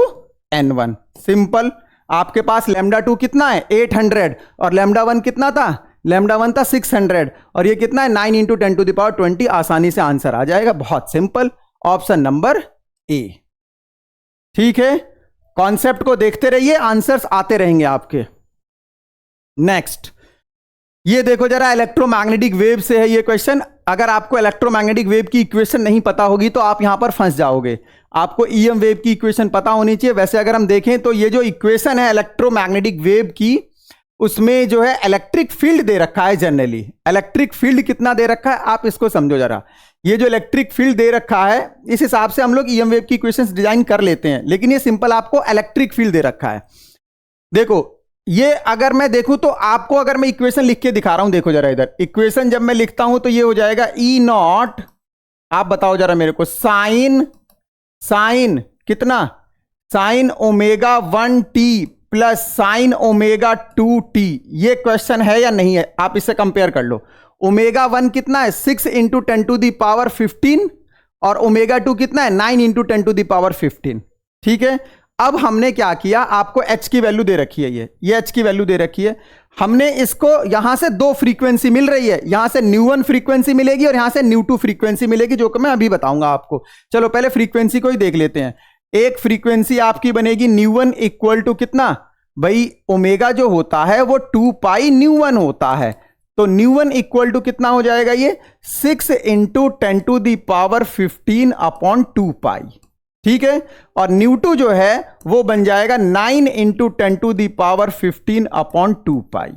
n1। Simple. आपके पास लैम्डा 2 कितना है? 800 और लैम्डा 1 कितना था? लैम्डा 1 था 600 और ये कितना है? 9 इंटू 10 टू द पावर 20। आसानी से आंसर आ जाएगा, बहुत सिंपल। ऑप्शन नंबर ए, ठीक है। कॉन्सेप्ट को देखते रहिए, आंसर्स आते रहेंगे आपके। नेक्स्ट, ये देखो जरा, इलेक्ट्रोमैग्नेटिक वेव से है ये क्वेश्चन। अगर आपको इलेक्ट्रोमैग्नेटिक वेव की इक्वेशन नहीं पता होगी तो आप यहां पर फंस जाओगे। आपको ईएम वेव की इक्वेशन पता होनी चाहिए। वैसे अगर हम देखें तो ये जो इक्वेशन है इलेक्ट्रोमैग्नेटिक वेव की, उसमें जो है इलेक्ट्रिक फील्ड दे रखा है। जनरली इलेक्ट्रिक फील्ड कितना दे रखा है आप इसको समझो जरा। ये जो इलेक्ट्रिक फील्ड दे रखा है इस हिसाब से हम लोग ईएम वेव की इक्वेशंस डिजाइन कर लेते हैं, लेकिन ये सिंपल आपको इलेक्ट्रिक फील्ड दे रखा है। देखो ये अगर मैं देखूं तो आपको, अगर मैं इक्वेशन लिख के दिखा रहा हूं, देखो जरा इधर इक्वेशन जब मैं लिखता हूं तो ये हो जाएगा ई नॉट, आप बताओ जरा मेरे को, साइन कितना? Sine omega 1t plus sine omega 2t। ये क्वेश्चन है या नहीं है? आप इससे कंपेयर कर लो। ओमेगा 1 कितना है? 6 इंटू 10 टू दी पावर 15 और ओमेगा 2 कितना है? 9 इंटू 10 टू दी पावर 15, ठीक है। अब हमने क्या किया, आपको h की वैल्यू दे रखी है, ये h की वैल्यू दे रखी है। हमने इसको यहां से दो फ्रीक्वेंसी मिल रही है, यहां से न्यू1 फ्रीक्वेंसी मिलेगी और यहां से न्यू2 फ्रीक्वेंसी मिलेगी, जो कि मैं अभी बताऊंगा आपको। चलो पहले फ्रीक्वेंसी को ही देख लेते हैं। एक फ्रीक्वेंसी आपकी बनेगी न्यू1 इक्वल टू कितना? भाई ओमेगा जो होता है वो 2 पाई न्यू1 होता है। तो न्यू1 इक्वल टू कितना हो जाएगा? ये 6 into 10 to the power 15 upon 2 pi, ठीक है। और न्यू2 जो है वो बन जाएगा 9 into 10 to the power 15 upon 2 pi.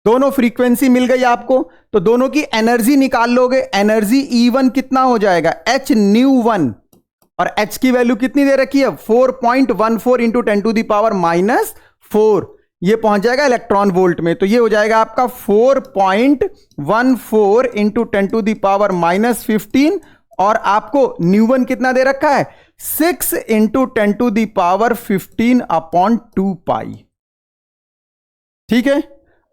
दोनों फ्रीक्वेंसी मिल गई आपको, तो दोनों की एनर्जी निकाल लोगे। एनर्जी E1 कितना हो जाएगा? h न्यू1, और h की वैल्यू कितनी दे रखी है? 4.14 इंटू 10 टू दी पावर -4। ये पहुंच जाएगा इलेक्ट्रॉन वोल्ट में, तो ये हो जाएगा आपका 4.14 इंटू 10 टू दी पावर -15। और आपको न्यू1 कितना दे रखा है? 6 into 10 to the power 15 upon 2 pi, ठीक है।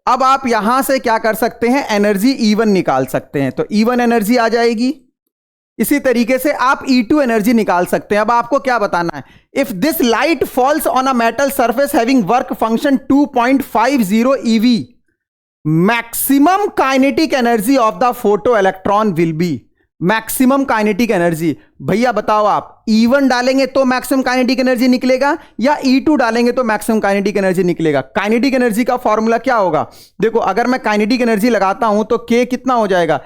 अब आप यहां से क्या कर सकते हैं? एनर्जी E1 निकाल सकते हैं, तो E1 एनर्जी आ जाएगी। इसी तरीके से आप E2 एनर्जी निकाल सकते हैं। अब आपको क्या बताना है? If this light falls on a metal surface having work function 2.50 eV, maximum kinetic energy of the photo electron will be. Maximum kinetic energy, भैया बताओ आप, E1 डालेंगे तो मैक्सिमम काइनेटिक एनर्जी निकलेगा या E2 डालेंगे तो मैक्सिमम काइनेटिक एनर्जी निकलेगा? काइनेटिक एनर्जी का फॉर्मूला क्या होगा? देखो अगर मैं काइनेटिक एनर्जी लगाता हूं तो K कितना हो जाएगा?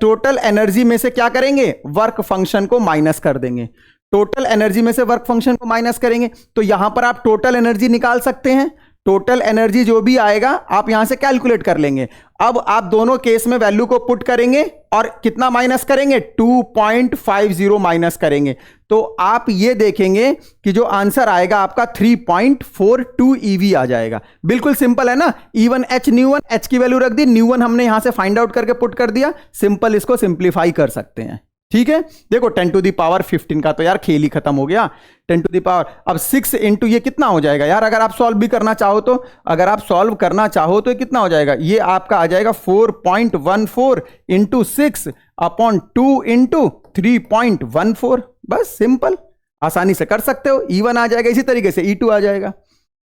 टोटल एनर्जी में से क्या करेंगे? वर्क फंक्शन को माइनस कर देंगे। टोटल एनर्जी में से वर्क फंक्शन को माइनस करेंगे तो यहां पर आप टोटल एनर्जी निकाल सकते हैं। टोटल एनर्जी जो भी आएगा आप यहां से कैलकुलेट कर लेंगे। अब आप दोनों केस में वैल्यू को पुट करेंगे और कितना माइनस करेंगे? 2.50 माइनस करेंगे, तो आप ये देखेंगे कि जो आंसर आएगा आपका 3.42 eV आ जाएगा। बिल्कुल सिंपल है ना। E1 h न्यू1, h की वैल्यू रख दी, न्यू1 हमने यहां से फाइंड आउट करके पुट कर दिया। सिंपल इसको सिंप्लीफाई कर सकते हैं, ठीक है। देखो 10 टू दी पावर 15 का तो यार खेल ही खत्म हो गया। 10 टू दी पावर, अब 6 इंटू ये कितना हो जाएगा यार? अगर आप सॉल्व भी करना चाहो तो, अगर आप सॉल्व करना चाहो तो ये कितना हो जाएगा? ये आपका आ जाएगा 4.14 इंटू 6 अपॉन 2 इंटू 3.14। बस सिंपल, आसानी से कर सकते हो। E1 आ जाएगा, इसी तरीके से E2 आ जाएगा।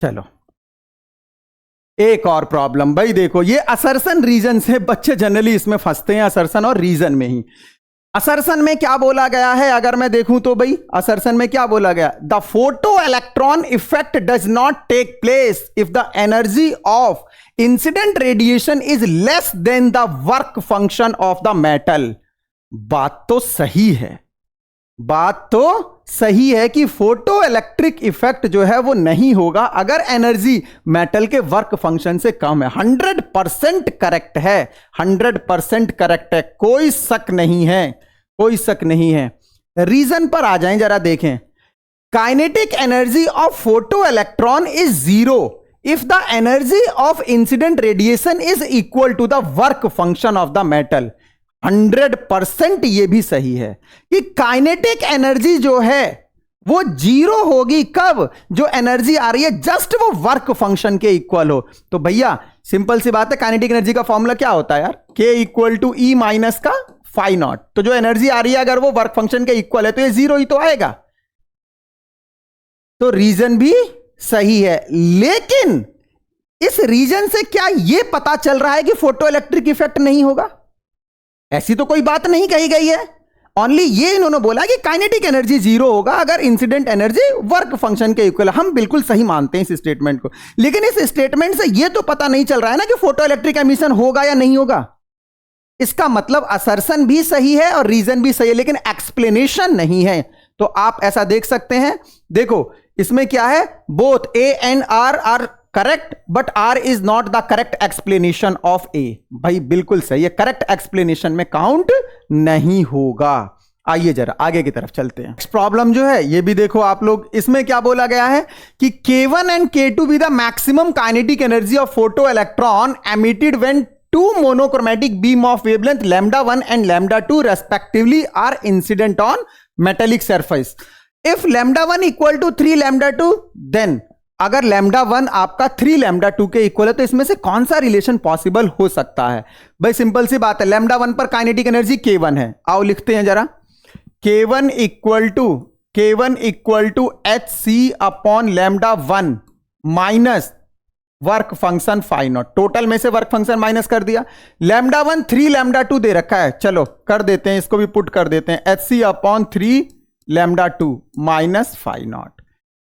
चलो एक और प्रॉब्लम भाई, देखो ये असर्शन रीजन से बच्चे जनरली इसमें फंसते हैं, असर्शन और रीजन में ही। असर्शन में क्या बोला गया है, अगर मैं देखूं तो भाई असर्शन में क्या बोला गया, the photo electron effect does not take place if the energy of incident radiation is less than the work function of the metal. बात तो सही है, बात तो सही है कि फोटो इलेक्ट्रिक इफेक्ट जो है वो नहीं होगा अगर एनर्जी मेटल के वर्क फंक्शन से कम है। 100% करेक्ट है, 100% करेक्ट है, कोई शक नहीं है, कोई शक नहीं है। रीजन पर आ जाएं जरा, देखें। Kinetic energy of photo electron is zero if the energy of incident radiation is equal to the work function of the metal. 100% ये भी सही है कि काइनेटिक एनर्जी जो है वो जीरो होगी कब, जो एनर्जी आ रही है जस्ट वो वर्क फंक्शन के इक्वल हो। तो भैया सिंपल सी बात है, काइनेटिक एनर्जी का फॉर्मूला क्या होता है यार, K equal to E minus का फाई नॉट। तो जो एनर्जी आ रही है अगर वो वर्क फंक्शन के इक्वल है तो ये जीरो ही तो आएगा। तो रीजन भी सही है, लेकिन इस रीजन से क्या यह पता चल रहा है कि फोटो इलेक्ट्रिक इफेक्ट नहीं होगा? ऐसी तो कोई बात नहीं कही गई है। ओनली ये इन्होंने बोला कि काइनेटिक एनर्जी जीरो होगा अगर इंसिडेंट एनर्जी वर्क फंक्शन के इक्वल है। हम बिल्कुल सही मानते हैं इस स्टेटमेंट को, लेकिन इस स्टेटमेंट से ये तो पता नहीं चल रहा है ना कि फोटो इलेक्ट्रिक एमिशन होगा या नहीं होगा। इसका मतलब असर्शन भी सही है और रीजन भी सही है, लेकिन एक्सप्लेनेशन नहीं है। तो आप ऐसा देख सकते हैं, देखो इसमें क्या है, both A and R are correct but R is not the correct explanation of A। भाई बिल्कुल सही है, करेक्ट एक्सप्लेनेशन में काउंट नहीं होगा। आइए जरा आगे की तरफ चलते हैं। नेक्स्ट प्रॉब्लम जो है ये भी देखो आप लोग, इसमें क्या बोला गया है कि K1 and K2 be the maximum kinetic energy of photo electron emitted when two monochromatic beam of wavelength lambda 1 and lambda 2 respectively are incident on metallic surface. If lambda 1 equal to 3 lambda 2, then अगर lambda 1 आपका 3 lambda 2 के equal है तो इसमें से कौन सा relation possible हो सकता है? भाई सिंपल सी बात है, lambda 1 पर काइनेटिक एनर्जी K1 है। आओ लिखते हैं जरा, K1 equal to HC upon lambda 1 minus work function phi naught. Total में से वर्क फंक्शन माइनस कर दिया। लैम्डा 1 3 लैम्डा 2 दे रखा है, चलो कर देते हैं, इसको भी पुट कर देते हैं। HC upon 3 lambda 2 minus phi naught.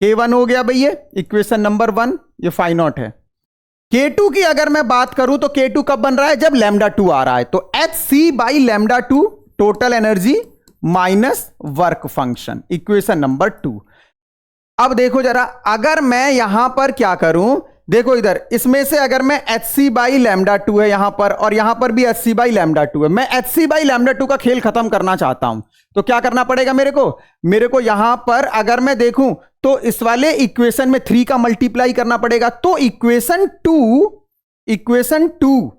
K1 हो गया भाई, ये इक्वेशन नंबर 1, ये फाई नॉट है। K2 की अगर मैं बात करूं तो K2 कब बन रहा है, जब लैम्डा 2 आ रहा है। तो HC by lambda 2 total energy minus work function, equation number 2। अब देखो जरा, अगर मैं यहां पर क्या करूं, देखो इधर इसमें से अगर मैं HC बाई लैम्डा 2 है यहां पर, और यहां पर भी HC बाई लैम्डा 2 है, मैं HC बाई लैम्डा 2 का खेल खत्म करना चाहता हूं तो क्या करना पड़ेगा मेरे को यहां पर अगर मैं देखूं तो इस वाले इक्वेशन में 3 का मल्टीप्लाई करना पड़ेगा। तो इक्वेशन 2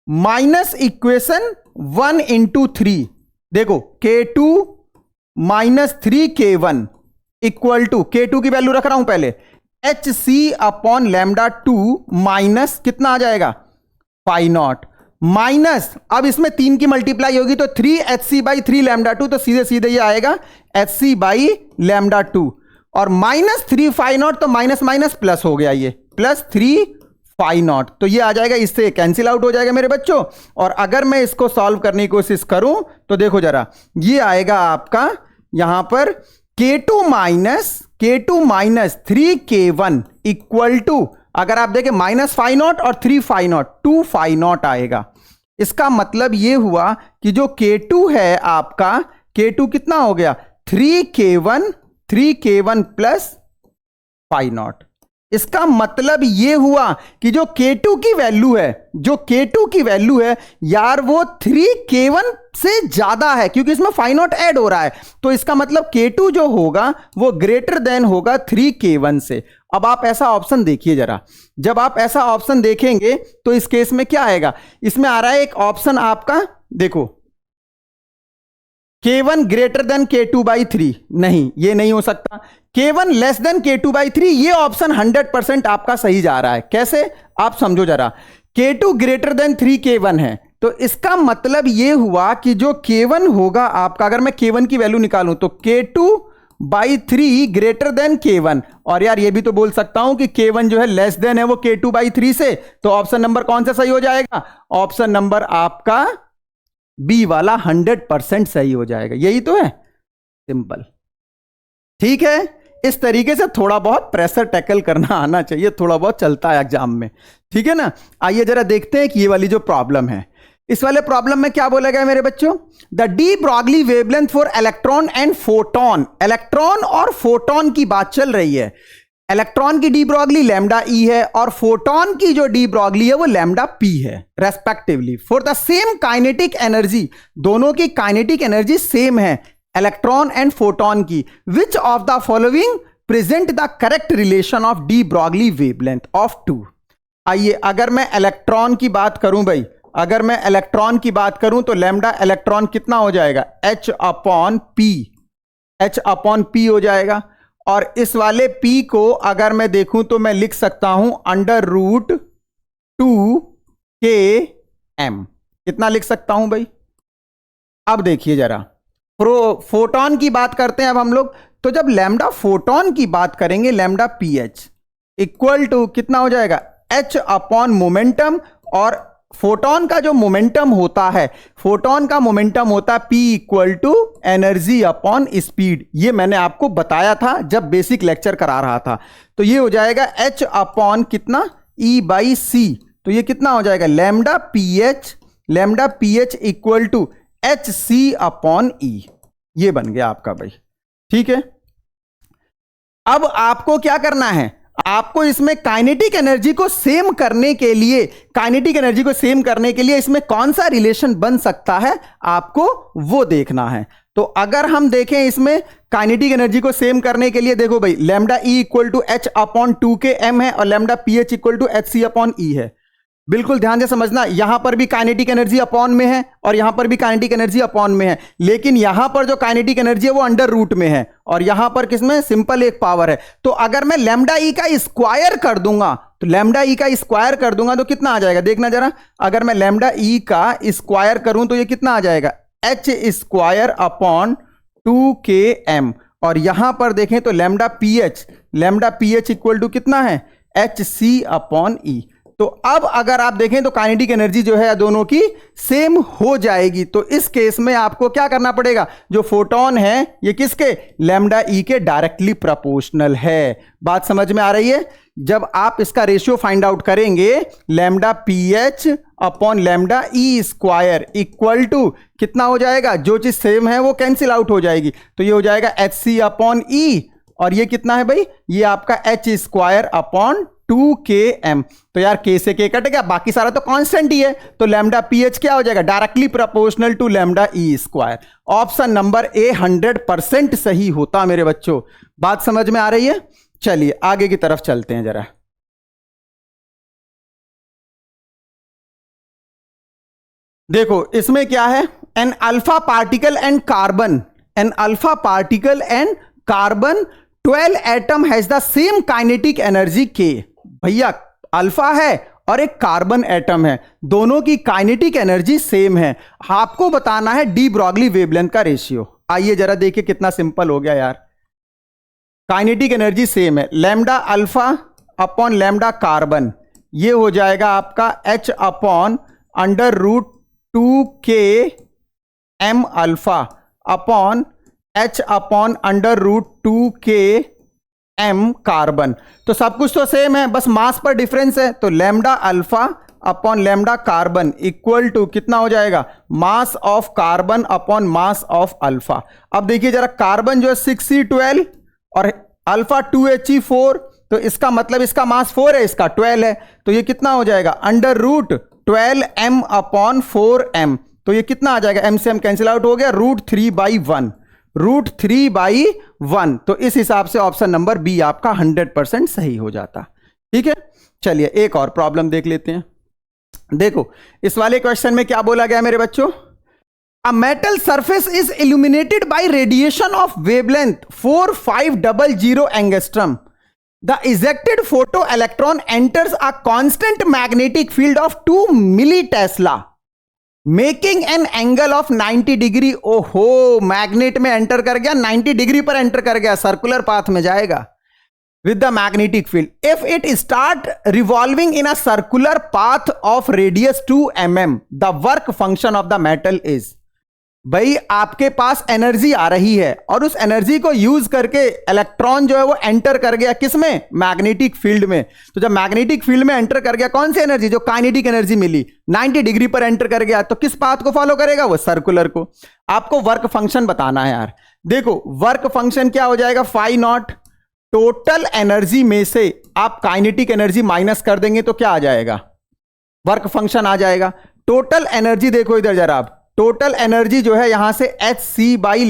माइनस इक्वेशन 1 इंटू 3, देखो K2 minus 3 K1 equal to, K2 की वैल्यू रख रहा हूं पहले, HC अपॉन लैम्डा 2 माइनस कितना आ जाएगा, फाई नॉट, माइनस अब इसमें 3 की मल्टीप्लाई होगी तो 3 HC बाई 3 लैम्डा 2, तो सीधे सीधे ये आएगा HC बाई लैम्डा 2, और माइनस 3 फाई नॉट, तो माइनस माइनस प्लस हो गया, ये प्लस 3 फाई नॉट, तो ये आ जाएगा, इससे कैंसिल आउट हो जाएगा मेरे बच्चों। और अगर मैं इसको सॉल्व करने की कोशिश करूं तो देखो जरा, ये आएगा आपका यहां पर K2 minus 3 K1 equal to, अगर आप देखें माइनस फाई नॉट और 3 फाई नॉट, 2 फाई नॉट आएगा। इसका मतलब यह हुआ कि जो K2 है आपका, K2 कितना हो गया, 3 K1 प्लस फाई नॉट। इसका मतलब यह हुआ कि जो K2 की वैल्यू है यार वो 3 K1 से ज्यादा है, क्योंकि इसमें फाई नॉट ऐड हो रहा है। तो इसका मतलब K2 जो होगा वो ग्रेटर देन होगा 3 K1 से। अब आप ऐसा ऑप्शन देखिए जरा, जब आप ऐसा ऑप्शन देखेंगे तो इस केस में क्या आएगा, इसमें आ रहा है एक ऑप्शन आपका, देखो K1 greater than K2 by 3, नहीं ये नहीं हो सकता। K1 less than K2 by 3, ये ऑप्शन 100% आपका सही जा रहा है। कैसे, आप समझो जरा, K2 ग्रेटर देन 3 K1 है, तो इसका मतलब ये हुआ कि जो K1 होगा आपका, अगर मैं K1 की वैल्यू निकालूं तो K2 by 3 greater than K1। और यार ये भी तो बोल सकता हूं कि K1 जो है लेस देन है वो K2/3 से, तो ऑप्शन नंबर कौन सा सही हो जाएगा? ऑप्शन नंबर आपका बी वाला 100% सही हो जाएगा। यही तो है, सिंपल। ठीक है, इस तरीके से थोड़ा बहुत प्रेशर टैकल करना आना चाहिए, थोड़ा बहुत चलता है एग्जाम में। ठीक है ना। आइए जरा देखते हैं कि ये वाली जो प्रॉब्लम है, इस वाले प्रॉब्लम में क्या बोला गया मेरे बच्चों? The D Broglie wavelength for electron and photon. Electron और फोटोन की बात चल रही है। इलेक्ट्रॉन की डी ब्रॉगली लैम्डा ई है और फोटोन की जो डी ब्रॉगली है वो लैम्डा पी है respectively. For the same kinetic energy, दोनों की काइनेटिक एनर्जी सेम है इलेक्ट्रॉन एंड फोटोन की। Which of the following present the correct relation of de Broglie wavelength of two. आइए अगर मैं इलेक्ट्रॉन की बात करूं भाई, अगर मैं इलेक्ट्रॉन की बात करूं तो लैम्डा इलेक्ट्रॉन कितना हो जाएगा? H upon P, H upon P हो जाएगा। और इस वाले P को अगर मैं देखूं तो मैं लिख सकता हूं √2km। कितना लिख सकता हूं भाई? अब देखिए जरा, फोटोन की बात करते हैं अब हम लोग। तो जब लैम्डा फोटोन की बात करेंगे, लैम्डा pH इक्वल टू कितना हो जाएगा? H upon momentum. और फोटोन का जो मोमेंटम होता है, फोटोन का मोमेंटम होता है P equal to energy upon speed. ये मैंने आपको बताया था जब बेसिक लेक्चर करा रहा था। तो ये हो जाएगा H अपॉन कितना? E/c। तो ये कितना हो जाएगा? Lambda pH equal to HC upon E। ये बन गया आपका भाई। ठीक है, अब आपको क्या करना है? आपको इसमें काइनेटिक एनर्जी को सेम करने के लिए, काइनेटिक एनर्जी को सेम करने के लिए इसमें कौन सा रिलेशन बन सकता है, आपको वो देखना है। तो अगर हम देखें इसमें काइनेटिक एनर्जी को सेम करने के लिए, देखो भाई lambda e equal to H upon 2km है और lambda pH equal to HC upon E है। बिल्कुल ध्यान से समझना, यहां पर भी काइनेटिक एनर्जी अपॉन में है और यहां पर भी काइनेटिक एनर्जी अपॉन में है, लेकिन यहां पर जो काइनेटिक एनर्जी है वो अंडर रूट में है और यहां पर किसमें? सिंपल एक पावर है। तो अगर मैं लैम्डा ई का स्क्वायर कर दूंगा, तो लैम्डा ई का स्क्वायर कर दूंगा तो कितना आ जाएगा? देखना जरा, अगर मैं लैम्डा ई का स्क्वायर करूं तो ये कितना आ जाएगा? H square upon 2km। और यहां पर देखें तो लैम्डा pH इक्वल टू कितना है? HC upon E। तो अब अगर आप देखें तो काइनेटिक एनर्जी जो है दोनों की सेम हो जाएगी। तो इस केस में आपको क्या करना पड़ेगा? जो फोटोन है ये किसके? लैम्डा ई के डायरेक्टली प्रोपोर्शनल है। बात समझ में आ रही है? जब आप इसका रेशियो फाइंड आउट करेंगे, lambda pH upon lambda e square equal to कितना हो जाएगा? जो चीज सेम है वो कैंसिल आउट हो जाएगी, तो ये हो जाएगा HC अपॉन E। और ये कितना है भाई? ये आपका H स्क्वायर अपॉन 2km। तो यार K से K कट गया, बाकी सारा तो कांस्टेंट ही है। तो लैम्डा pH क्या हो जाएगा? Directly proportional to lambda e square. Option number A 100% सही होता मेरे बच्चों। बात समझ में आ रही है? चलिए आगे की तरफ चलते हैं जरा। देखो इसमें क्या है? An alpha particle and carbon 12 atom has the same kinetic energy K। भैया अल्फा है और एक कार्बन एटम है, दोनों की काइनेटिक एनर्जी सेम है। आपको बताना है डी ब्रॉगली वेवलेंथ का रेशियो। आइए जरा देखिए कितना सिंपल हो गया यार। काइनेटिक एनर्जी सेम है, lambda alpha upon lambda carbon, ये हो जाएगा आपका H upon under root 2km alpha upon H upon under root 2km carbon. तो सब कुछ तो सेम है, बस मास पर डिफरेंस है। तो lambda alpha upon lambda carbon equal to कितना हो जाएगा? Mass of carbon upon mass of alpha. अब देखिए जरा, कार्बन जो है 6C12 और अल्फा 2He4, तो इसका मतलब इसका मास 4 है, इसका 12 है। तो ये कितना हो जाएगा? Under root 12m upon 4m। तो ये कितना आ जाएगा? m से m कैंसिल आउट हो गया, √3/1। तो इस हिसाब से ऑप्शन नंबर बी आपका 100% सही हो जाता। ठीक है, चलिए एक और प्रॉब्लम देख लेते हैं। देखो इस वाले क्वेश्चन में क्या बोला गया मेरे बच्चों? A metal surface is illuminated by radiation of wavelength 4500 angstrom. The ejected photo electron enters a constant magnetic field of 2 milli tesla. Making an angle of 90 degree. ओहो, मैग्नेट में एंटर कर गया, 90 डिग्री पर एंटर कर गया, circular path में जाएगा with the magnetic field. If it start revolving in a circular path of radius 2 mm, the work function of the metal is। भाई आपके पास एनर्जी आ रही है और उस एनर्जी को यूज करके इलेक्ट्रॉन जो है वो एंटर कर गया किसमें, मैग्नेटिक फील्ड में। तो जब मैग्नेटिक फील्ड में एंटर कर गया, कौन सी एनर्जी, जो काइनेटिक एनर्जी मिली, 90 डिग्री पर एंटर कर गया, तो किस पाथ को फॉलो करेगा, वो सर्कुलर को। आपको वर्क फंक्शन बताना है यार। देखो वर्क फंक्शन क्या हो जाएगा, फाई नॉट टोटल एनर्जी में से आप काइनेटिक एनर्जी माइनस कर देंगे तो क्या आ जाएगा, वर्क फंक्शन आ जाएगा। टोटल एनर्जी देखो इधर जरा, आप टोटल एनर्जी जो है यहां से H C by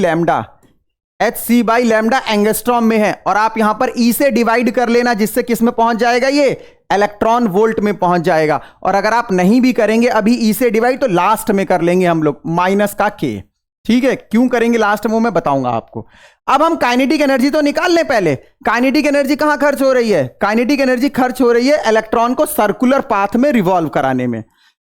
lambda angstrom में है, और आप यहां पर ई से डिवाइड कर लेना, जिससे किस में पहुंच जाएगा, ये इलेक्ट्रॉन वोल्ट में पहुंच जाएगा। और अगर आप नहीं भी करेंगे अभी ई से डिवाइड, तो लास्ट में कर लेंगे हम लोग माइनस का के। ठीक है, क्यों करेंगे लास्ट में वो मैं बताऊंगा आपको। अब हम काइनेटिक एनर्जी तो निकाल लें पहले। काइनेटिक एनर्जी कहां खर्च हो रही है, काइनेटिक एनर्जी खर्च हो रही है इलेक्ट्रॉन को सर्कुलर पाथ में रिवॉल्व कराने में।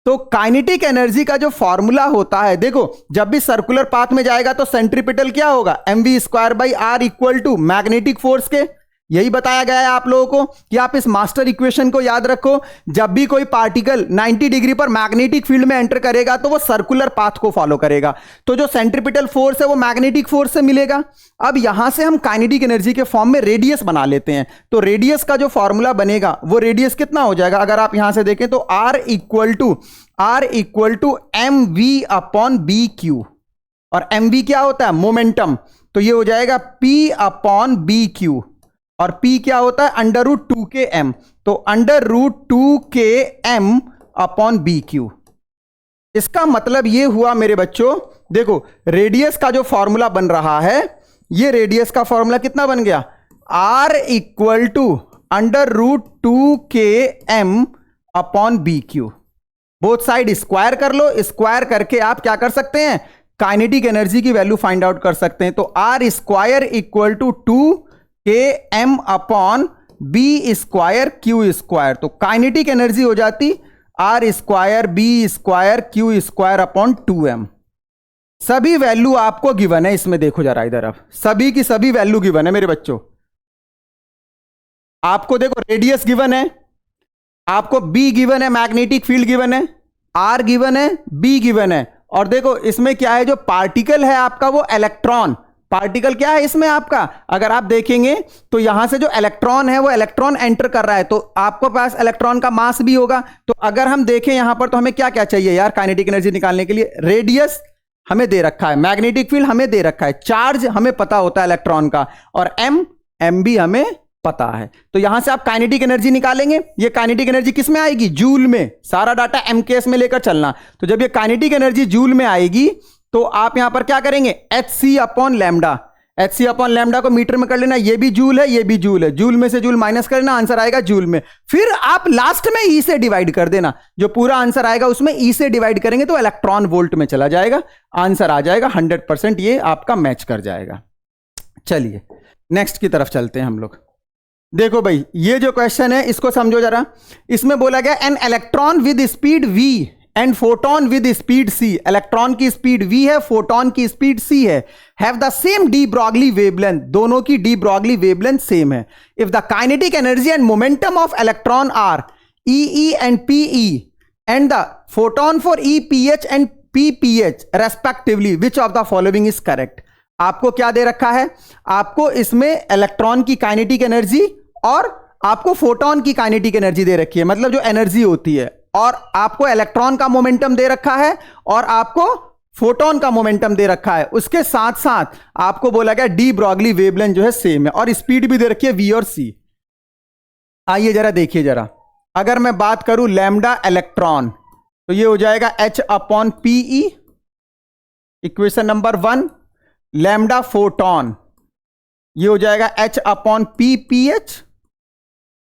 तो काइनेटिक एनर्जी का जो फॉर्मूला होता है, देखो जब भी सर्कुलर पाथ में जाएगा तो सेंट्रीपिटल क्या होगा, mv²/r equal to magnetic force के। यही बताया गया है आप लोगों को कि आप इस मास्टर इक्वेशन को याद रखो। जब भी कोई पार्टिकल 90 डिग्री पर मैग्नेटिक फील्ड में एंटर करेगा तो वो सर्कुलर पाथ को फॉलो करेगा, तो जो सेंट्रीपिटल फोर्स है वो मैग्नेटिक फोर्स से मिलेगा। अब यहां से हम काइनेटिक एनर्जी के फॉर्म में रेडियस बना लेते हैं, तो रेडियस का जो फॉर्मूला बनेगा वो रेडियस कितना हो जाएगा, अगर आप यहां से देखें तो r इक्वल टू mv/bq, और mv क्या होता है, मोमेंटम, तो ये हो जाएगा p/bq, और P क्या होता है, √2km, तो √2km/bq। इसका मतलब ये हुआ मेरे बच्चों, देखो रेडियस का जो फॉर्मूला बन रहा है, ये रेडियस का फॉर्मूला कितना बन गया, R equal to √2km/bq। Both side square कर लो, स्क्वायर करके आप क्या कर सकते हैं, काइनेटिक एनर्जी की वैल्यू फाइंड आउट कर सकते हैं। तो R² इक्वल टू 2km/b²q², तो काइनेटिक एनर्जी हो जाती R² b²q²/2m। सभी वैल्यू आपको गिवन है इसमें, देखो जरा इधर, आप सभी की सभी वैल्यू गिवन है मेरे बच्चों। आपको देखो रेडियस गिवन है, आपको b गिवन है, मैग्नेटिक फील्ड गिवन है, r गिवन है, b गिवन है, और देखो इसमें क्या है, जो पार्टिकल है आपका वो इलेक्ट्रॉन। पार्टिकल क्या है इसमें आपका, अगर आप देखेंगे तो यहां से जो इलेक्ट्रॉन है वो इलेक्ट्रॉन एंटर कर रहा है, तो आपको पास इलेक्ट्रॉन का मास भी होगा। तो अगर हम देखें यहां पर, तो हमें क्या क्या चाहिए यार काइनेटिक एनर्जी निकालने के लिए, रेडियस हमें दे रखा है, मैग्नेटिक फील्ड हमें दे रखा है, चार्ज हमें पता होता है इलेक्ट्रॉन का, और एम भी हमें पता है। तो यहां से आप काइनेटिक एनर्जी निकालेंगे, ये काइनेटिक एनर्जी किस में आएगी, जूल में। सारा डाटा एमकेएस में लेकर चलना। तो जब ये काइनेटिक एनर्जी जूल में आएगी तो आप यहां पर क्या करेंगे, hc/λ को मीटर में कर लेना, ये भी जूल है, ये भी जूल है, जूल में से जूल माइनस करना, आंसर आएगा जूल में। फिर आप लास्ट में ई से डिवाइड कर देना, जो पूरा आंसर आएगा उसमें ई से डिवाइड करेंगे तो इलेक्ट्रॉन वोल्ट में चला जाएगा, आंसर आ जाएगा 100%, ये आपका मैच कर जाएगा। चलिए नेक्स्ट की तरफ चलते हैं हम लोग। देखो भाई ये जो क्वेश्चन है इसको समझो जरा। इसमें बोला गया an electron with speed v and photon with speed c, electron की स्पीड v है, फोटोन की स्पीड c है, have the same de Broglie wavelength, दोनों की डी ब्रॉगली वेवलेंथ सेम है। If the kinetic energy and momentum of electron are e and pe and the photon for EPH and PPH respectively, which of the following is correct. आपको क्या दे रखा है, आपको इसमें electron की kinetic energy और आपको फोटोन की काइनेटिक एनर्जी दे रखी है, मतलब जो एनर्जी होती है, और आपको इलेक्ट्रॉन का मोमेंटम दे रखा है और आपको फोटोन का मोमेंटम दे रखा है। उसके साथ साथ आपको बोला गया डी ब्रॉगली वेवलेंथ जो है सेम है, और स्पीड भी दे रखी है v और c। आइए जरा देखिए जरा, अगर मैं बात करूं लैम्डा इलेक्ट्रॉन, तो ये हो जाएगा h/pe, equation number 1। Lambda photon, ये हो जाएगा h/pph,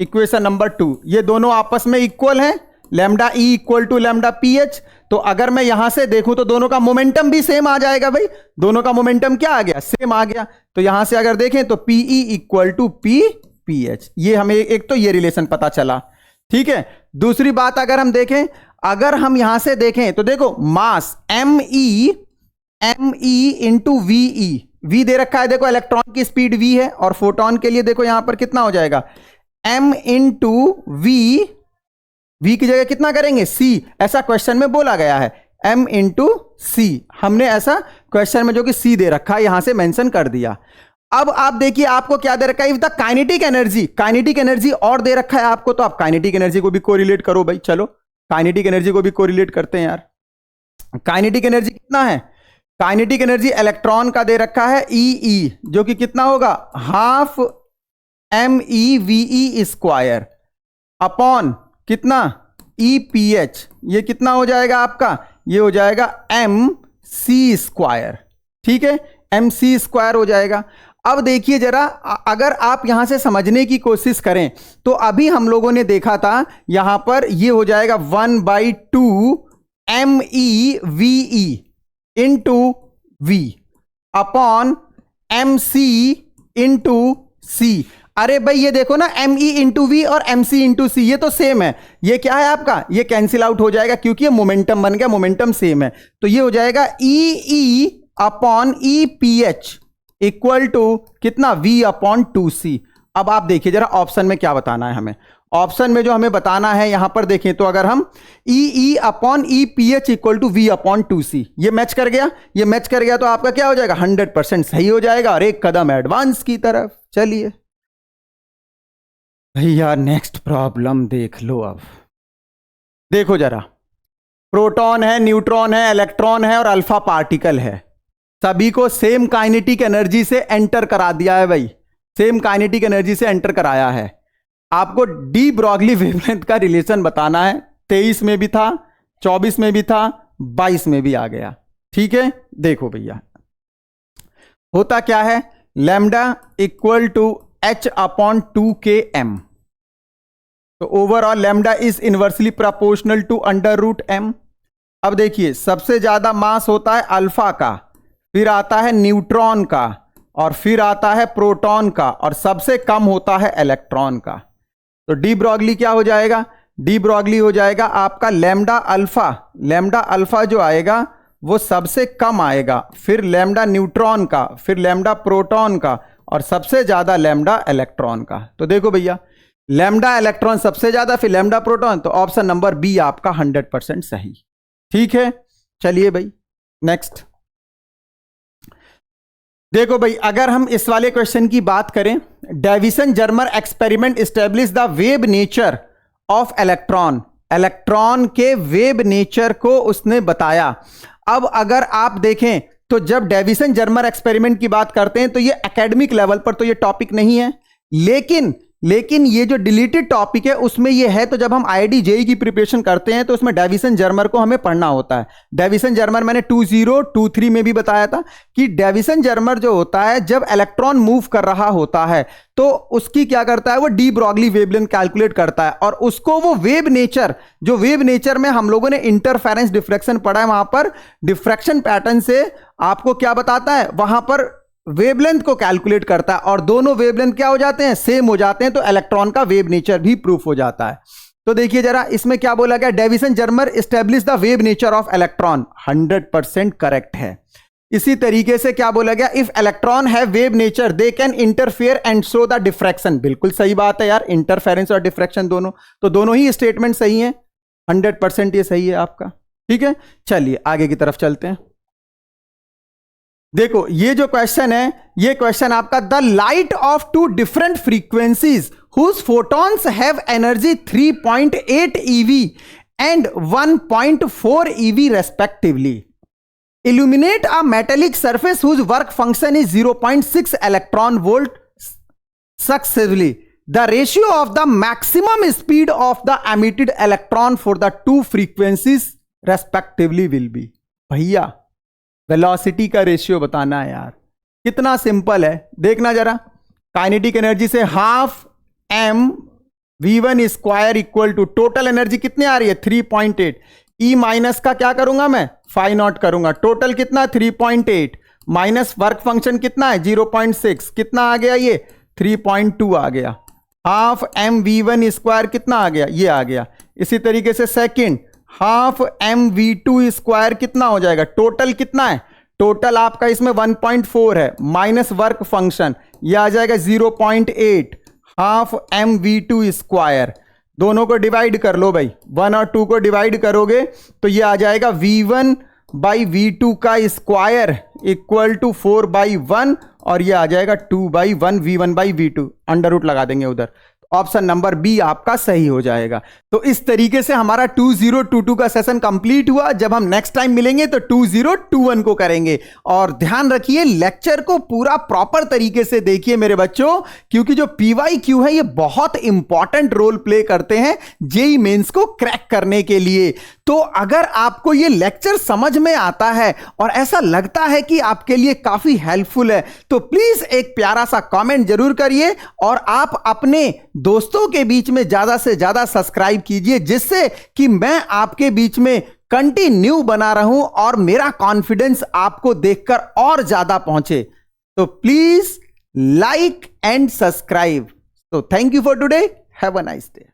इक्वेशन नंबर 2। ये दोनों आपस में इक्वल हैं, lambda e equal to lambda PH. तो अगर मैं यहां से देखूं तो दोनों का मोमेंटम भी सेम आ जाएगा भाई, दोनों का मोमेंटम क्या आ गया, सेम आ गया। तो यहां से अगर देखें तो पीई इक्वल टू पीएच, ये हमें एक तो ये रिलेशन पता चला, ठीक है। दूसरी बात अगर हम देखें, अगर हम यहां से देखें तो देखो mass M E into V E, V दे रखा है, देखो इलेक्ट्रॉन की स्पीड वी है, और फोटोन के लिए देखो यहां पर कितना हो जाएगा एम इंटू वी, वी की जगह कितना करेंगे सी, ऐसा क्वेश्चन में बोला गया है m इंटू सी, हमने ऐसा क्वेश्चन में जो कि सी दे रखा है यहां से मेंशन कर दिया। अब आप देखिए आपको क्या दे रखा है, इफ द काइनेटिक एनर्जी और दे रखा है आपको, तो आप काइनेटिक एनर्जी को भी कोरिलेट करो भाई, चलो काइनेटिक एनर्जी को भी कोरिलेट करते हैं यार। काइनेटिक एनर्जी कितना है, काइनेटिक एनर्जी इलेक्ट्रॉन का दे रखा है ई, जो कि कितना होगा हाफ MEVE स्क्वायर अपॉन कितना EPH, ये कितना हो जाएगा आपका, ये हो जाएगा MC स्क्वायर, ठीक है MC स्क्वायर हो जाएगा। अब देखिए जरा, अगर आप यहां से समझने की कोशिश करें तो अभी हम लोगों ने देखा था यहां पर ये हो जाएगा 1/2 MEVE into V upon MC into C। अरे भाई ये देखो ना ME इंटू वी और MC इंटू सी, ये तो सेम है, ये क्या है आपका, ये कैंसिल आउट हो जाएगा क्योंकि ये मोमेंटम बन गया, मोमेंटम सेम है, तो ये हो जाएगा EE upon EPH equal to कितना V अपॉन 2C। अब आप देखिए जरा ऑप्शन में क्या बताना है हमें, ऑप्शन में जो हमें बताना है यहां पर देखें तो अगर हम EE upon EPH equal to V upon 2C, ये मैच कर गया, ये मैच कर गया तो आपका क्या हो जाएगा 100% सही हो जाएगा और एक कदम एडवांस की तरफ। चलिए भैया नेक्स्ट प्रॉब्लम देख लो। अब देखो जरा, प्रोटॉन है, न्यूट्रॉन है, इलेक्ट्रॉन है और अल्फा पार्टिकल है, सभी को सेम काइनेटिक एनर्जी से एंटर करा दिया है भाई, सेम काइनेटिक एनर्जी से एंटर कराया है। आपको डी ब्रॉगली वेवलेंथ का रिलेशन बताना है, 23 में भी था, 24 में भी था, 22 में भी आ गया, ठीक है। देखो भैया होता क्या है, lambda equal to H upon 2km, तो overall lambda is inversely proportional to √m। अब देखिए सबसे ज्यादा मास होता है अल्फा का, फिर आता है न्यूट्रॉन का, और फिर आता है प्रोटॉन का, और सबसे कम होता है इलेक्ट्रॉन का। तो डी ब्रॉगली क्या हो जाएगा, डी ब्रॉगली हो जाएगा आपका लैम्डा अल्फा जो आएगा वो सबसे कम आएगा, फिर लैम्डा न्यूट्रॉन का, फिर लैम्डा प्रोटॉन का, और सबसे ज्यादा लैम्डा इलेक्ट्रॉन का। तो देखो भैया लैम्डा इलेक्ट्रॉन सबसे ज्यादा, फिर लैम्डा प्रोटॉन, तो ऑप्शन नंबर बी आपका 100% सही, ठीक है। चलिए भाई नेक्स्ट देखो भाई, अगर हम इस वाले क्वेश्चन की बात करें, Davisson Germer experiment establish the wave nature of electron, electron के वेव नेचर को उसने बताया। अब अगर आप देखें तो जब डेविसन जर्मर एक्सपेरिमेंट की बात करते हैं तो ये एकेडमिक लेवल पर तो ये टॉपिक नहीं है, लेकिन ये जो डिलीटेड टॉपिक है उसमें ये है। तो जब हम IIT JEE की प्रिपरेशन करते हैं तो उसमें डेविसन जर्मर को हमें पढ़ना होता है। डेविसन जर्मर मैंने 2023 में भी बताया था कि डेविसन जर्मर जो होता है जब इलेक्ट्रॉन मूव कर रहा होता है तो उसकी क्या करता है, वो डी ब्रॉगली वेवलेंथ कैलकुलेट करता है, और उसको वो वेव नेचर, जो वेव नेचर में हम लोगों ने इंटरफेरेंस डिफ्रैक्शन पढ़ा है, वहां पर डिफ्रैक्शन पैटर्न से आपको क्या बताता है, वहां पर वेवलेंथ को कैलकुलेट करता है, और दोनों वेवलेंथ क्या हो जाते हैं, सेम हो जाते हैं, तो इलेक्ट्रॉन का वेव नेचर भी प्रूफ हो जाता है। तो देखिए जरा इसमें क्या बोला गया, Davisson Germer establish the wave nature of electron, 100% correct है। इसी तरीके से क्या बोला गया, if electron have wave nature they can interfere and show the diffraction, बिल्कुल सही बात है यार, इंटरफेरेंस और डिफ्रैक्शन दोनों, तो दोनों ही स्टेटमेंट सही है, 100% ये सही है आपका, ठीक है। चलिए आगे की तरफ चलते हैं। देखो ये जो क्वेश्चन है, ये क्वेश्चन आपका, the light of two different frequencies whose photons have energy 3.8 EV and 1.4 EV respectively illuminate a metallic surface whose work function is 0.6 electron volt successively. The ratio of the maximum speed of the emitted electron for the two frequencies respectively will be. भैया velocity का ratio बताना है यार, कितना simple है, देखना जरा। Kinetic energy से half m v1 square equal to total energy कितनी आ रही है 3.8, E माइनस का क्या करूंगा मैं 5 नॉट करूंगा, टोटल कितना 3.8 माइनस वर्क फंक्शन कितना है 0.6, कितना आ गया ये 3.2 आ गया, हाफ m v1 स्क्वायर कितना आ गया, ये आ गया। इसी तरीके से second half M V two square कितना हो जाएगा, टोटल कितना है, टोटल आपका इसमें 1.4 है माइनस वर्क फंक्शन, यह आ जाएगा 0.8 half M V two square. दोनों को डिवाइड कर लो भाई, 1 और 2 को डिवाइड करोगे तो यह आ जाएगा V1 बाई V2 का स्क्वायर इक्वल टू 4/1 और यह आ जाएगा 2/1 V1 by V2, under root लगा देंगे उधर। ऑप्शन नंबर बी आपका सही हो जाएगा। तो इस तरीके से हमारा 2022 का सेशन कंप्लीट हुआ। जब हम नेक्स्ट टाइम मिलेंगे तो 2021 को करेंगे। और ध्यान रखिए लेक्चर को पूरा प्रॉपर तरीके से देखिए मेरे बच्चों, क्योंकि जो PYQ है ये बहुत इंपॉर्टेंट रोल प्ले करते हैं जेईई मेंस को क्रैक करने के लिए। तो अगर आपको ये लेक्चर समझ में आता है और ऐसा लगता है कि आपके लिए काफी हेल्पफुल है तो प्लीज एक प्यारा सा कमेंट जरूर करिए और आप अपने दोस्तों के बीच में ज्यादा से ज्यादा सब्सक्राइब कीजिए, जिससे कि मैं आपके बीच में कंटिन्यू बना रहूं और मेरा कॉन्फिडेंस आपको देखकर और ज्यादा पहुंचे। तो प्लीज लाइक एंड सब्सक्राइब। तो thank you for today, have a nice day.